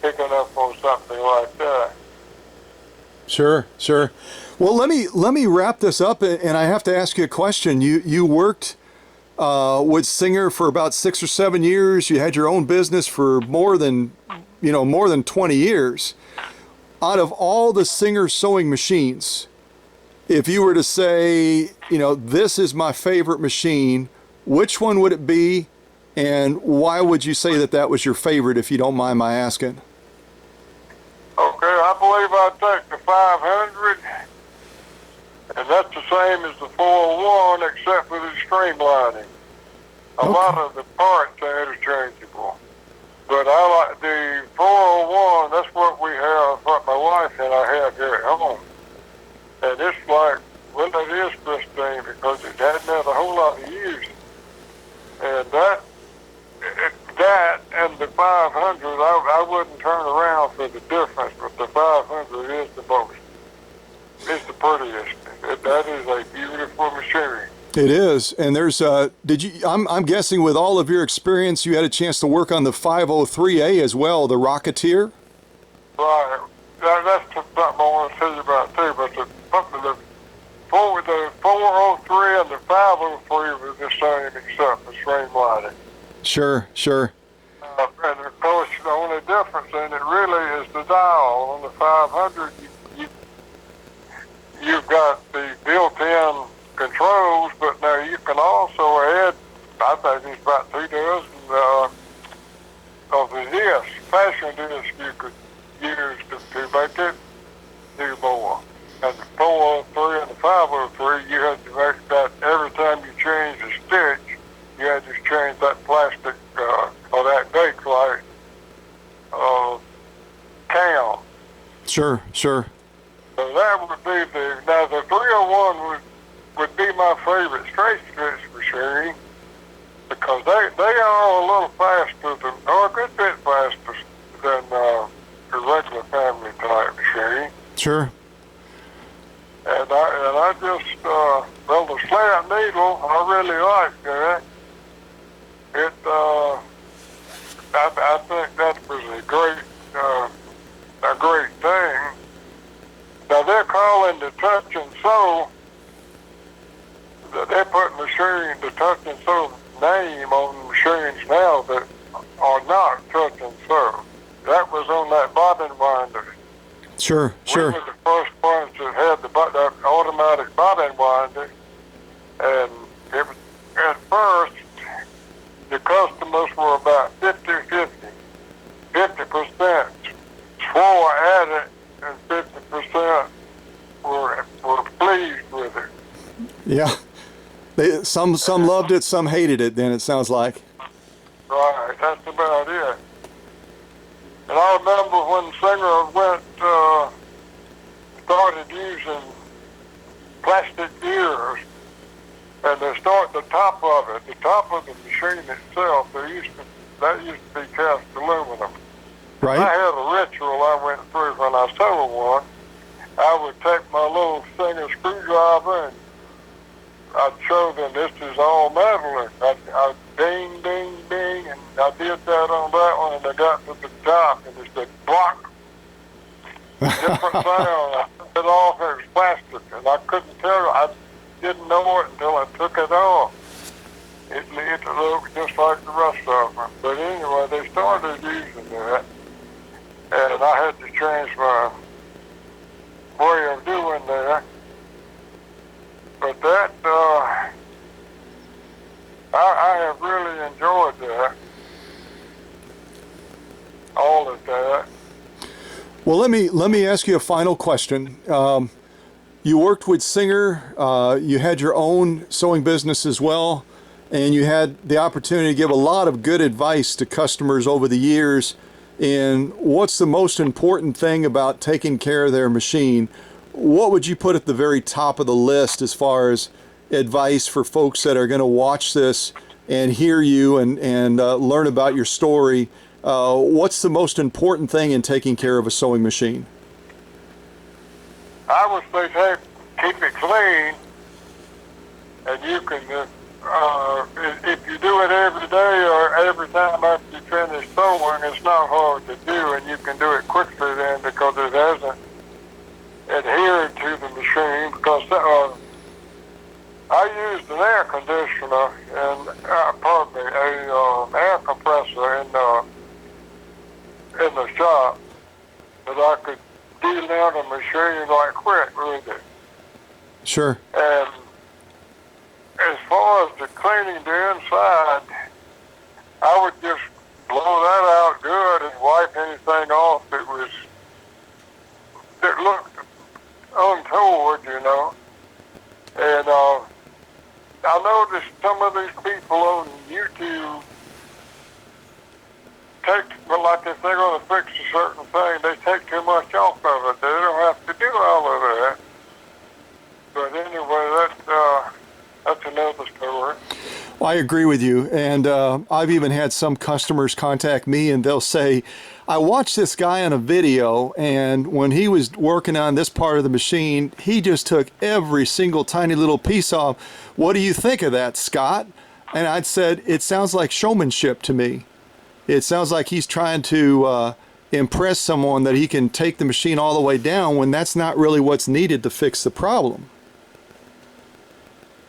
picking up on something like that. Sure. Well, let me wrap this up, and I have to ask you a question. You worked with Singer for about 6 or 7 years. You had your own business for more than 20 years. Out of all the Singer sewing machines, if you were to say, this is my favorite machine, which one would it be, and why would you say that was your favorite, if you don't mind my asking? Okay, I believe I'd take the 500. And that's the same as the 401 except for the streamlining. A lot of the parts are interchangeable. But I like the 401, that's what we have, what my wife and I have here at home. And it's like, well, it is pristine because it hadn't had a whole lot of use. And that and the 500, I wouldn't turn around for the difference, but the 500 is the most, it's the prettiest. That is a beautiful machine. It is, and there's I'm guessing with all of your experience, you had a chance to work on the 503A as well, the Rocketeer. Right. That's something I want to tell you about too. But the 403 and the 503 were the same except for streamlining. Sure. And of course, the only difference in it really is the dial. On the 500, you've got the built-in controls, but now you can also add, I think it's about 2 dozen of the disc, fashion disc you could use to make it do more. And the 403 and the 503, you had to make that every time you change the stitch, you had to change that plastic or that bakelite cam. Sure. So that would be now the 301 would be my favorite straight stitch machine because they are a little faster or a good bit faster than a regular family type machine. Sure. And I just well, the slant needle, I really like that. I think that was a great thing. Now they're calling the touch and sew. They're putting the touch and sew name on the machines now that are not touch and sew. That was on that bobbin winder. Sure. We were the first ones that had the automatic bobbin winder, and it was, at first the customers were about 50-50. 50% swore at it, and 50% were pleased with it. Yeah. Some loved it, some hated it. Then it sounds like. Right, that's about it. And I remember when Singer started using plastic gears, and they start the top of it, the top of the machine itself, that used to be cast aluminum. Right. I had a ritual I went through when I sold one. I would take my little Singer screwdriver and I'd show them this is all metal. I'd ding, ding, ding, and I did that on that one, and I got to the top, and it said block. Different sound. I took it off, and it was plastic, and I couldn't tell. I didn't know it until I took it off. It looked just like the rest of them. But anyway, they started using that, and I had to change my way of doing that. But that, I have really enjoyed that, all of that. Well, let me ask you a final question. You worked with Singer. You had your own sewing business as well, and you had the opportunity to give a lot of good advice to customers over the years. And what's the most important thing about taking care of their machine? What would you put at the very top of the list as far as advice for folks that are going to watch this and hear you and learn about your story? What's the most important thing in taking care of a sewing machine? I would say keep it clean, and you can, if you do it every day or every time after you finish sewing, it's not hard to do, and you can do it quickly then because it hasn't adhered to the machine. Because I used an air conditioner and air compressor in the shop that I could deal down the machine like quick with it. Sure. And as far as the cleaning the inside, I would just blow that out good and wipe anything off that looked untoward, you know. And I noticed some of these people on YouTube well, like if they're going to fix a certain thing, they take too much off of it. They don't have to do all of that. But anyway, that's another story. Well, I agree with you. And I've even had some customers contact me and they'll say, I watched this guy on a video, and when he was working on this part of the machine, he just took every single tiny little piece off. What do you think of that, Scott? And I'd said, it sounds like showmanship to me. It sounds like he's trying to impress someone that he can take the machine all the way down when that's not really what's needed to fix the problem.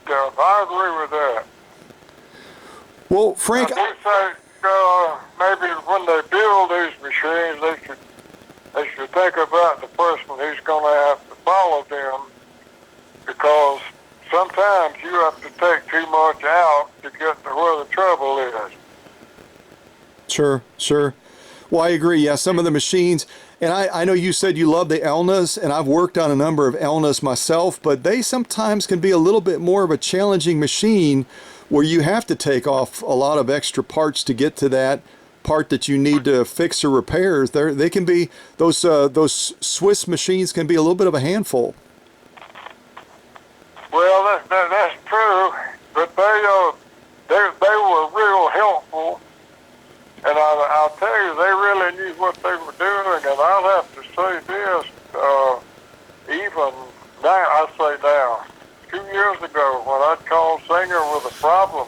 Yeah, I agree with that. Well, Frank, I do think maybe when they build these machines, they should think about the person who's going to have to follow them, because sometimes you have to take too much out to get to where the trouble is. Sure. Well, I agree. Yeah, some of the machines, and I know you said you love the Elnas, and I've worked on a number of Elnas myself, but they sometimes can be a little bit more of a challenging machine where you have to take off a lot of extra parts to get to that part that you need to fix or repairs. They can be, those Swiss machines can be a little bit of a handful. Well, that's true, but they were real helpful. And I'll tell you, they really knew what they were doing. And I'll have to say this, even now, I say now, 2 years ago when I'd called Singer with a problem,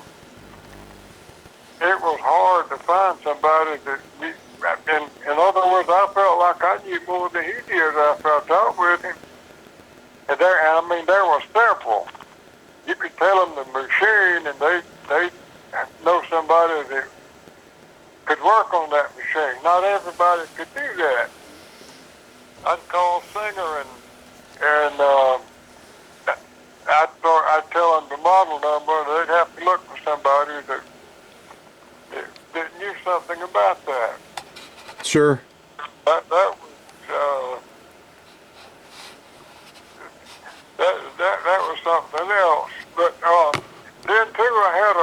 it was hard to find somebody that, in other words, I felt like I knew more than he did after I talked with him. And there were several. You could tell them the machine, and they know somebody that could work on that machine. Not everybody could do that. I'd call Singer and I'd tell them the model number, and they'd have to look for somebody that knew something about that. Sure. That was something else. But then too, I had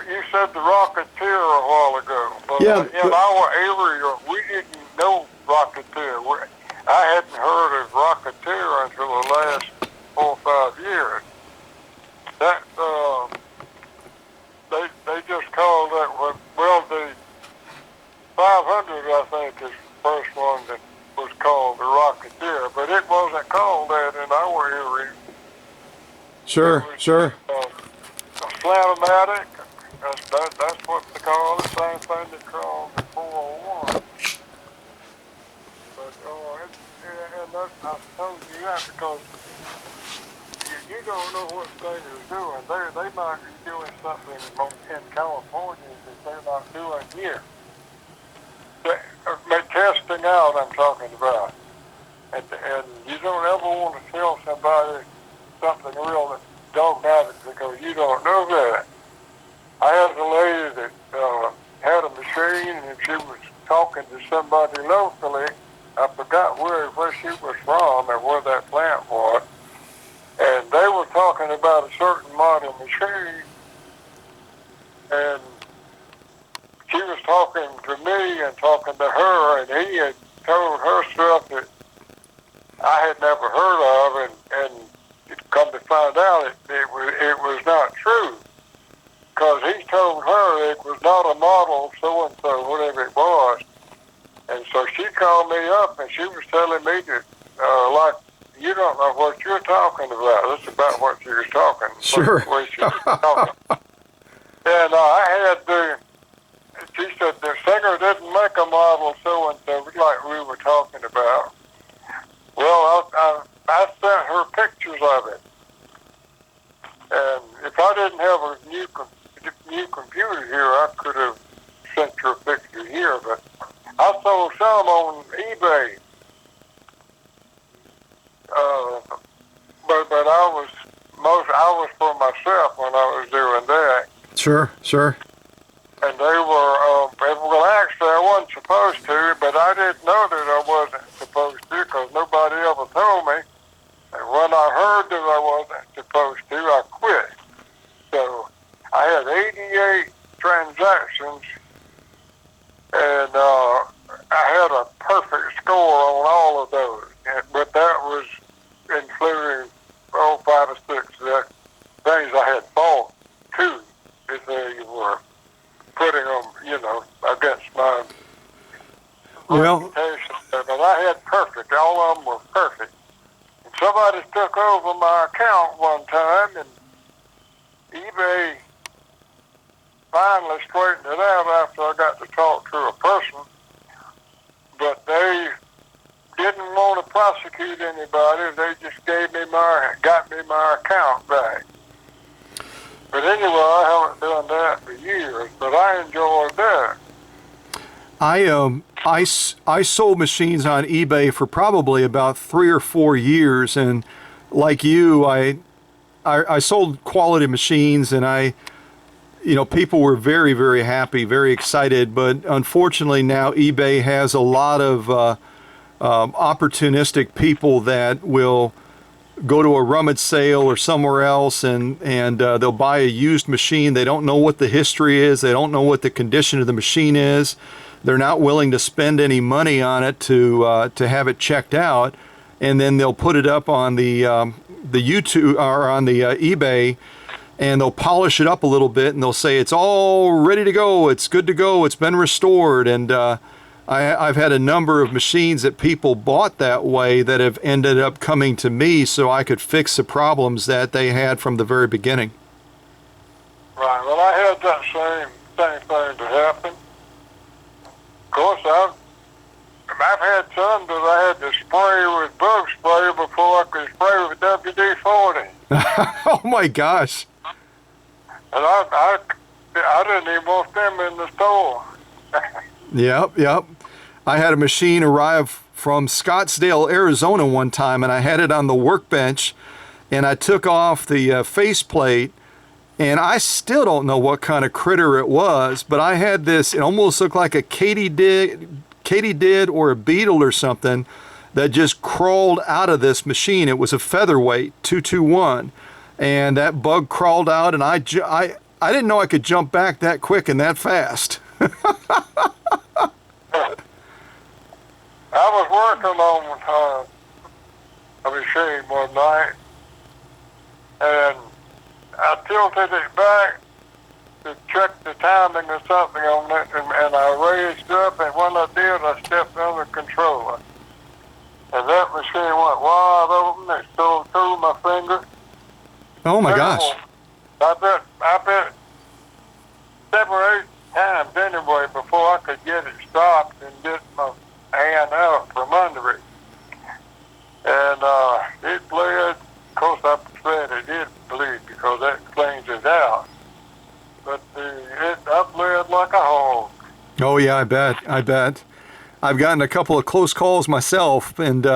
you said the Rocketeer a while ago. But Yeah. In our area, we didn't know Rocketeer. I hadn't heard of Rocketeer until the last 4 or 5 years. That they just called that one. Well, the 500, I think, is the first one that was called the Rocketeer, but it wasn't called that in our area. Sure. A Slam-O-Matic, that's what they call it, same thing they call the 401. But, I told you that because you don't know what Singer's doing. They might be doing something in California that they're not doing here. They're testing out, I'm talking about. And you don't ever want to tell somebody something real dogmatic because you don't know that. I had a lady that had a machine, and she was talking to somebody locally. I forgot where she was from and where that plant was. And they were talking about a certain model machine. And she was talking to me and talking to her, and he had told her stuff that I had never heard of, and come to find out it was not true. Because he told her it was not a model so-and-so, whatever it was. And so she called me up, and she was telling me that, like, you don't know what you're talking about. That's about what she was talking. Sure. The way she was talking. And I had she said the Singer didn't make a model so-and-so, like we were talking about. Well, I sent her pictures of it. And if I didn't have a new computer here, I could have sent you a picture here. But I sold some on eBay. But I was for myself when I was doing that. Sure. And they were, well, actually I wasn't supposed to, but I didn't know that I wasn't supposed to because nobody ever told me. And when I heard that I wasn't supposed to, I quit. So I had 88 transactions, and I had a perfect score on all of those. But that was including 5 or 6 things I had bought too, if they were putting them, against my reputation. But I had perfect. All of them were perfect. And somebody took over my account one time, and eBay finally straightened it out after I got to talk to a person. But they didn't want to prosecute anybody. They just got me my account back. But anyway, I haven't done that for years, but I enjoyed that. I sold machines on eBay for probably about 3 or 4 years, and like you, I sold quality machines, and people were very, very happy, very excited. But unfortunately, now eBay has a lot of opportunistic people that will go to a rummage sale or somewhere else, and they'll buy a used machine. They don't know what the history is. They don't know what the condition of the machine is. They're not willing to spend any money on it to have it checked out, and then they'll put it up on the YouTube or on the eBay, and they'll polish it up a little bit, and they'll say it's all ready to go, it's good to go, it's been restored. And I've had a number of machines that people bought that way that have ended up coming to me so I could fix the problems that they had from the very beginning. Right. Well, I had that same thing to happen. Of course, I've had some that I had to spray with bug spray before I could spray with WD-40. Oh my gosh! And I didn't even want them in the store. Yep. I had a machine arrive from Scottsdale, Arizona one time, and I had it on the workbench, and I took off the faceplate, and I still don't know what kind of critter it was, but I had this, it almost looked like a katydid or a beetle or something that just crawled out of this machine. It was a featherweight 221, and that bug crawled out, and I didn't know I could jump back that quick and that fast. I was working on a machine one night, and I tilted it back to check the timing or something on it, and I raised up, and when I did, I stepped on the controller. And that machine went wide open, it stole through my finger. Oh my gosh. I bet 7 or 8 times anyway before I could get it stopped and get my hand out from under it. And it bled. Of course, I said it did bleed because that cleans it out. But I bled like a hog. Oh yeah, I bet. I've gotten a couple of close calls myself, and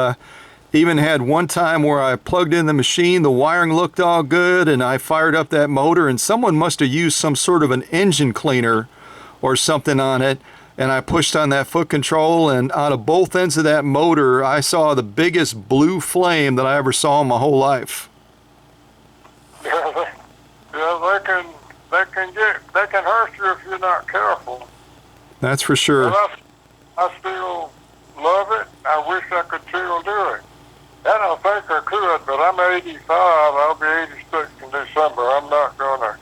even had one time where I plugged in the machine, the wiring looked all good, and I fired up that motor, and someone must have used some sort of an engine cleaner or something on it, and I pushed on that foot control, and out of both ends of that motor, I saw the biggest blue flame that I ever saw in my whole life. Yeah, they can hurt you if you're not careful. That's for sure. But I still love it. I wish I could still do it. I don't think I could, but I'm 85. I'll be 86 in December. I'm not gonna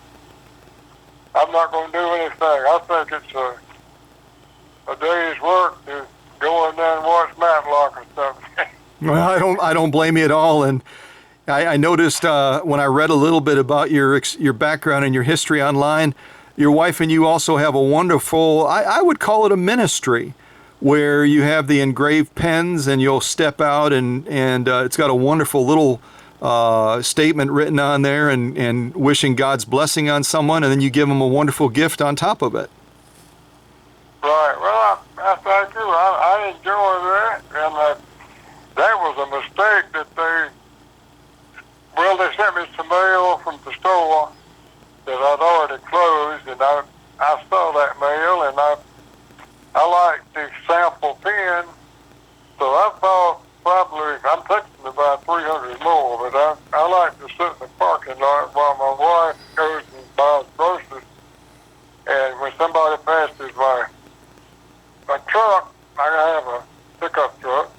do anything. I think it's a day's work to go in there and watch Matlock or something. Well, I don't blame you at all. And I noticed when I read a little bit about your background and your history online, your wife and you also have a wonderful, I would call it a ministry, where you have the engraved pens and you'll step out and it's got a wonderful little statement written on there and wishing God's blessing on someone, and then you give them a wonderful gift on top of it. Right. Well, I thank you. I enjoy that, and that was a mistake that they sent me some mail from the store that I'd already closed, and I saw that mail, and I like the sample pen, so I thought probably, I'm thinking about 300 more, but I like to sit in the parking parking lot while my wife goes and buys groceries. And when somebody passes my truck, I have a pickup truck.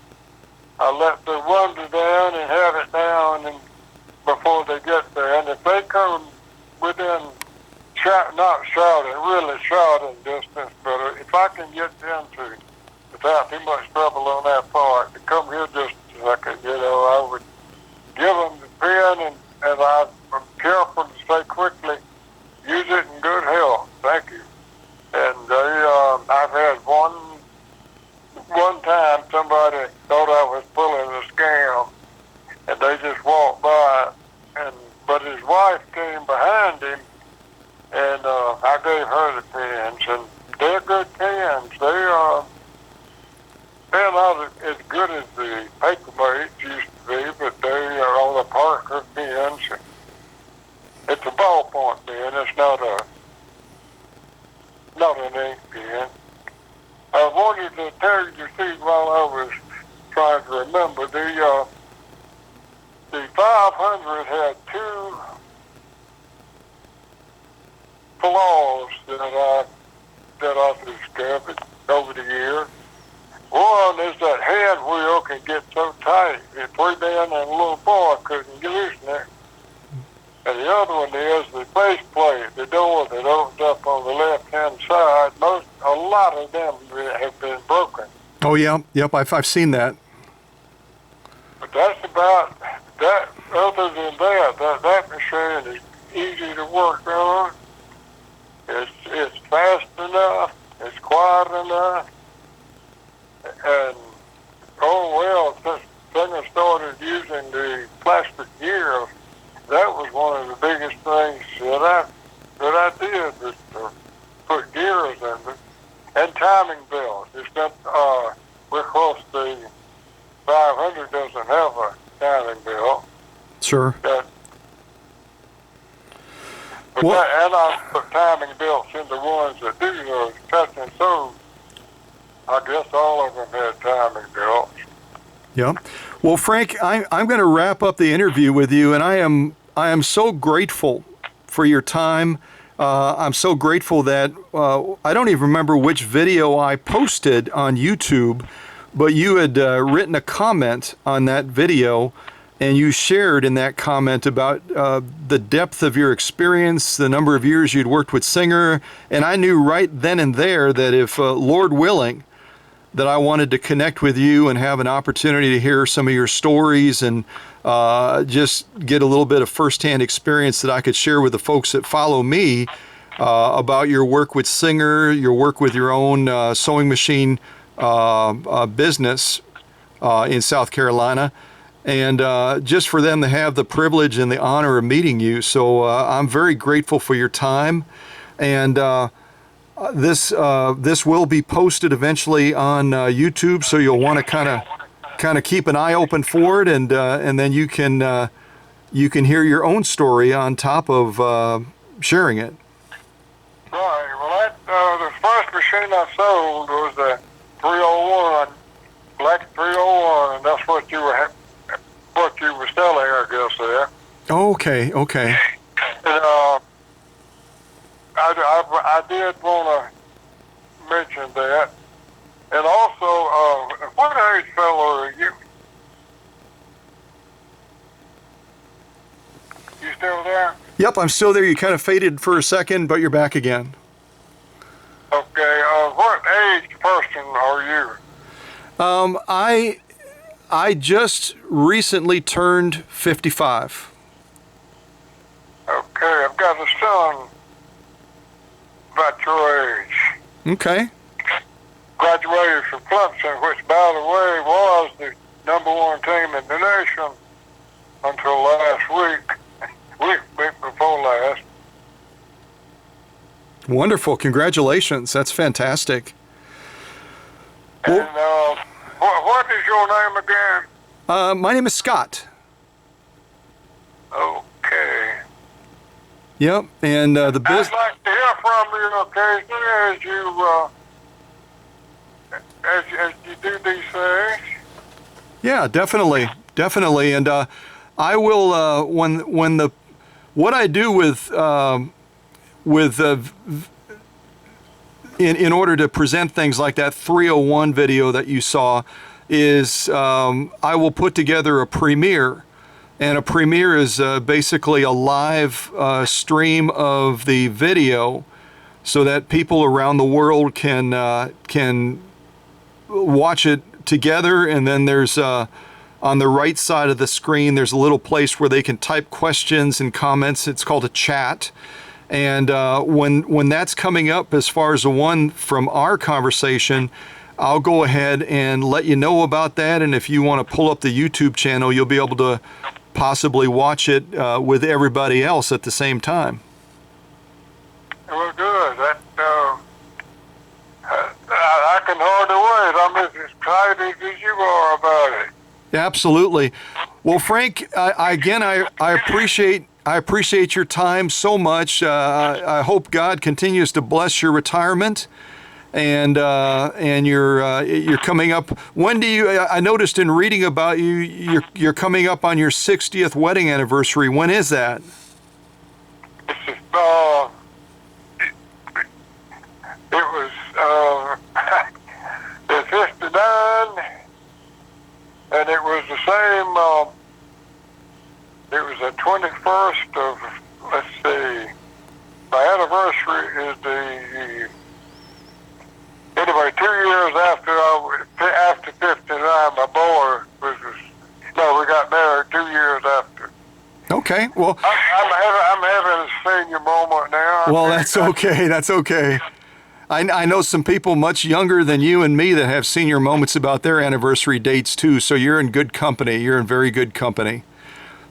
I let the window down and have it down and before they get there. And if they come within not shouting, really shouting distance, but if I can get them to, without too much trouble on that part, to come here just a second, I would give them the pen and I'm careful to say quickly, use it in good health. Thank you. And I've had one time somebody thought I was pulling a scam, and they just walked by, but his wife came behind him, and I gave her the pens, and they're good pens. They're not as good as the Papermates used to be, but they are on the Parker pens. It's a ballpoint pen. It's not an ink pen. I wanted to tell you, see, while I was trying to remember, the 500 had two flaws that I discovered over the years. One is that hand wheel can get so tight, if three men and a little boy couldn't loosen it. And the other one is the face plate, the door that opens up on the left-hand side. A lot of them have been broken. Oh, yeah. Yep, I've seen that. But that's about that. Other than that machine is easy to work on. It's fast enough. It's quiet enough. And, since Singer started using the plastic gears, that was one of the biggest things that I did was to put gears in it. And timing belts. It's not, because the 500 doesn't have a timing belt. Sure. And I put timing belts in the ones that do those touching, so I guess all of them had timing belts. Yeah. Well, Frank, I'm going to wrap up the interview with you, and I am so grateful for your time. I'm so grateful that I don't even remember which video I posted on YouTube, but you had written a comment on that video, and you shared in that comment about the depth of your experience, the number of years you'd worked with Singer, and I knew right then and there that if Lord willing, that I wanted to connect with you and have an opportunity to hear some of your stories and just get a little bit of firsthand experience that I could share with the folks that follow me about your work with Singer, your work with your own sewing machine business in South Carolina, and just for them to have the privilege and the honor of meeting you. So I'm very grateful for your time, and this will be posted eventually on YouTube, so you'll want to kind of keep an eye open for it, and then you can hear your own story on top of sharing it. Right. Well, the first machine I sold was a 301, black 301, and that's what you were selling, I guess, there. Okay. And I did want to mention that. And also, what age fellow are you? You still there? Yep, I'm still there. You kind of faded for a second, but you're back again. Okay. What age person are you? I just recently turned 55. Okay, I've got a son about your age. Okay. Graduated from Clemson, which, by the way, was the #1 team in the nation until last week before last. Wonderful. Congratulations. That's fantastic. And what is your name again? My name is Scott. Okay. Yep, and the business. I'd like to hear from you occasionally as you do these things. Yeah, definitely, and I will when what I do in order to present things like that 301 video that you saw is I will put together a premiere. And a premiere is basically a live stream of the video so that people around the world can watch it together. And then there's on the right side of the screen, there's a little place where they can type questions and comments. It's called a chat. And when that's coming up, as far as the one from our conversation, I'll go ahead and let you know about that. And if you want to pull up the YouTube channel, you'll be able to possibly watch it with everybody else at the same time. Well, good. That I can hardly wait. I'm as excited as you are about it. Absolutely. Well, Frank, I appreciate your time so much. I hope God continues to bless your retirement, and you're coming up. When do you? I noticed in reading about you, you're coming up on your 60th wedding anniversary. When is that? It was in '59, and it was the same. It was the 21st of, let's see, my anniversary is anyway, 2 years after 59, my boy we got married 2 years after. Okay, well. I'm having a senior moment now. Well, that's okay, that's okay. I know some people much younger than you and me that have senior moments about their anniversary dates too, so you're in good company. You're in very good company.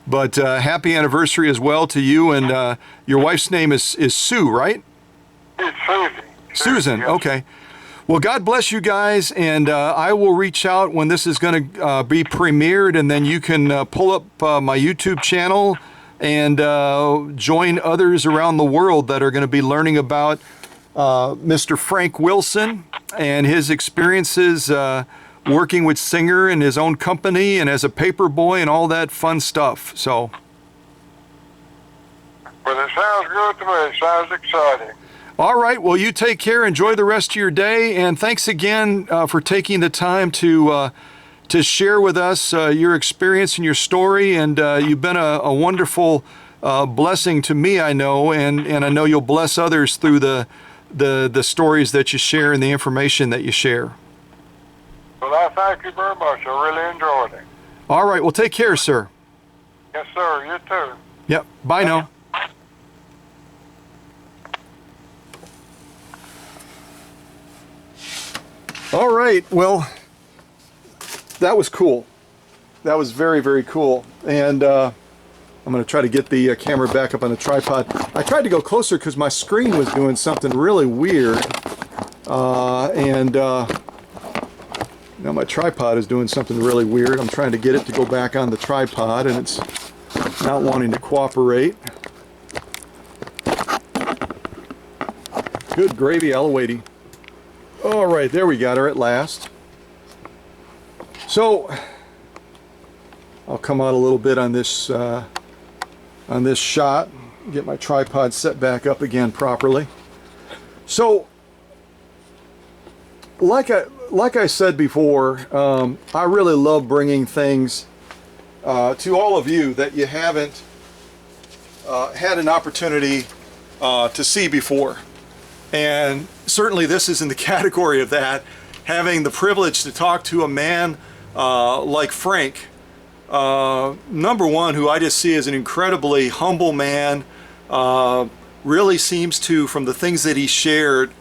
But happy anniversary as well to you, and your wife's name is Sue, right? It's Susan. Susan, yes. Okay. Well, God bless you guys, and I will reach out when this is going to be premiered, and then you can pull up my YouTube channel and join others around the world that are going to be learning about Mr. Frank Wilson and his experiences working with Singer and his own company and as a paper boy and all that fun stuff. So. Well, it sounds good to me. It sounds exciting. All right. Well, you take care. Enjoy the rest of your day. And thanks again for taking the time to share with us your experience and your story. And you've been a wonderful blessing to me, I know. And I know you'll bless others through the stories that you share and the information that you share. Well, I thank you very much. I really enjoyed it. All right. Well, take care, sir. Yes, sir. You too. Yep. Bye now. All right. Well, that was cool. That was very, very cool. And I'm going to try to get the camera back up on the tripod. I tried to go closer because my screen was doing something really weird. Now my tripod is doing something really weird. I'm trying to get it to go back on the tripod, and it's not wanting to cooperate. Good gravy, Aloe. All right, there we got her at last. So I'll come out a little bit on this shot, get my tripod set back up again properly. So, like I said before, I really love bringing things to all of you that you haven't had an opportunity to see before. And certainly this is in the category of that, having the privilege to talk to a man like Frank, number one, who I just see as an incredibly humble man, really seems to, from the things that he shared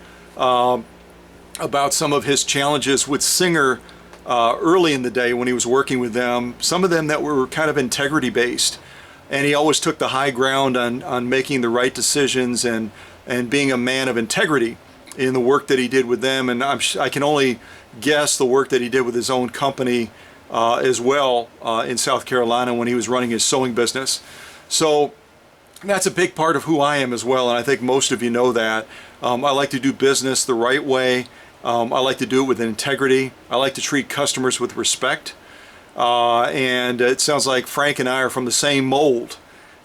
about some of his challenges with Singer early in the day when he was working with them, some of them that were kind of integrity based, and he always took the high ground on making the right decisions and being a man of integrity in the work that he did with them. And I can only guess the work that he did with his own company as well in South Carolina when he was running his sewing business. So that's a big part of who I am as well, and I think most of you know that. I like to do business the right way. I like to do it with integrity. I like to treat customers with respect. And it sounds like Frank and I are from the same mold.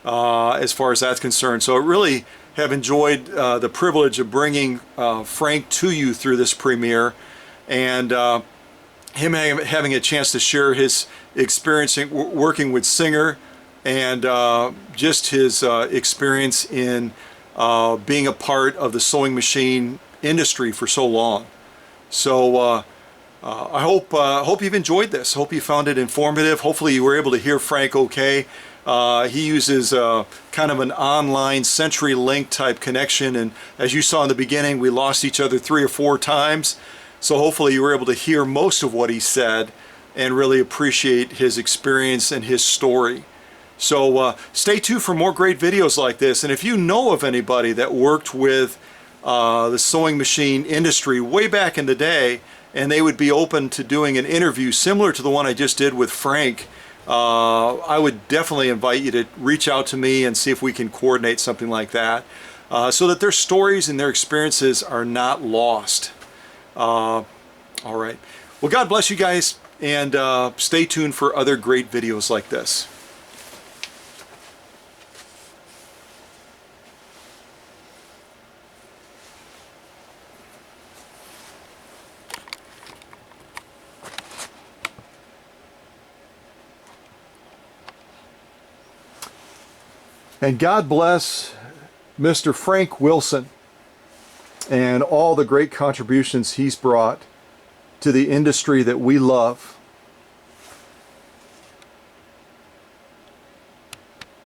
as far as that's concerned. So I really have enjoyed the privilege of bringing Frank to you through this premiere, and him having a chance to share his experience working with Singer, and just his experience in being a part of the sewing machine industry for so long. So I hope you've enjoyed this. Hope you found it informative. Hopefully you were able to hear Frank okay. He uses kind of an online CenturyLink type connection, and as you saw in the beginning, we lost each other 3 or 4 times. So hopefully you were able to hear most of what he said and really appreciate his experience and his story. So stay tuned for more great videos like this. And if you know of anybody that worked with the sewing machine industry way back in the day, and they would be open to doing an interview similar to the one I just did with Frank, I would definitely invite you to reach out to me and see if we can coordinate something like that, so that their stories and their experiences are not lost. All right. Well, God bless you guys, and stay tuned for other great videos like this. And God bless Mr. Frank Wilson and all the great contributions he's brought to the industry that we love.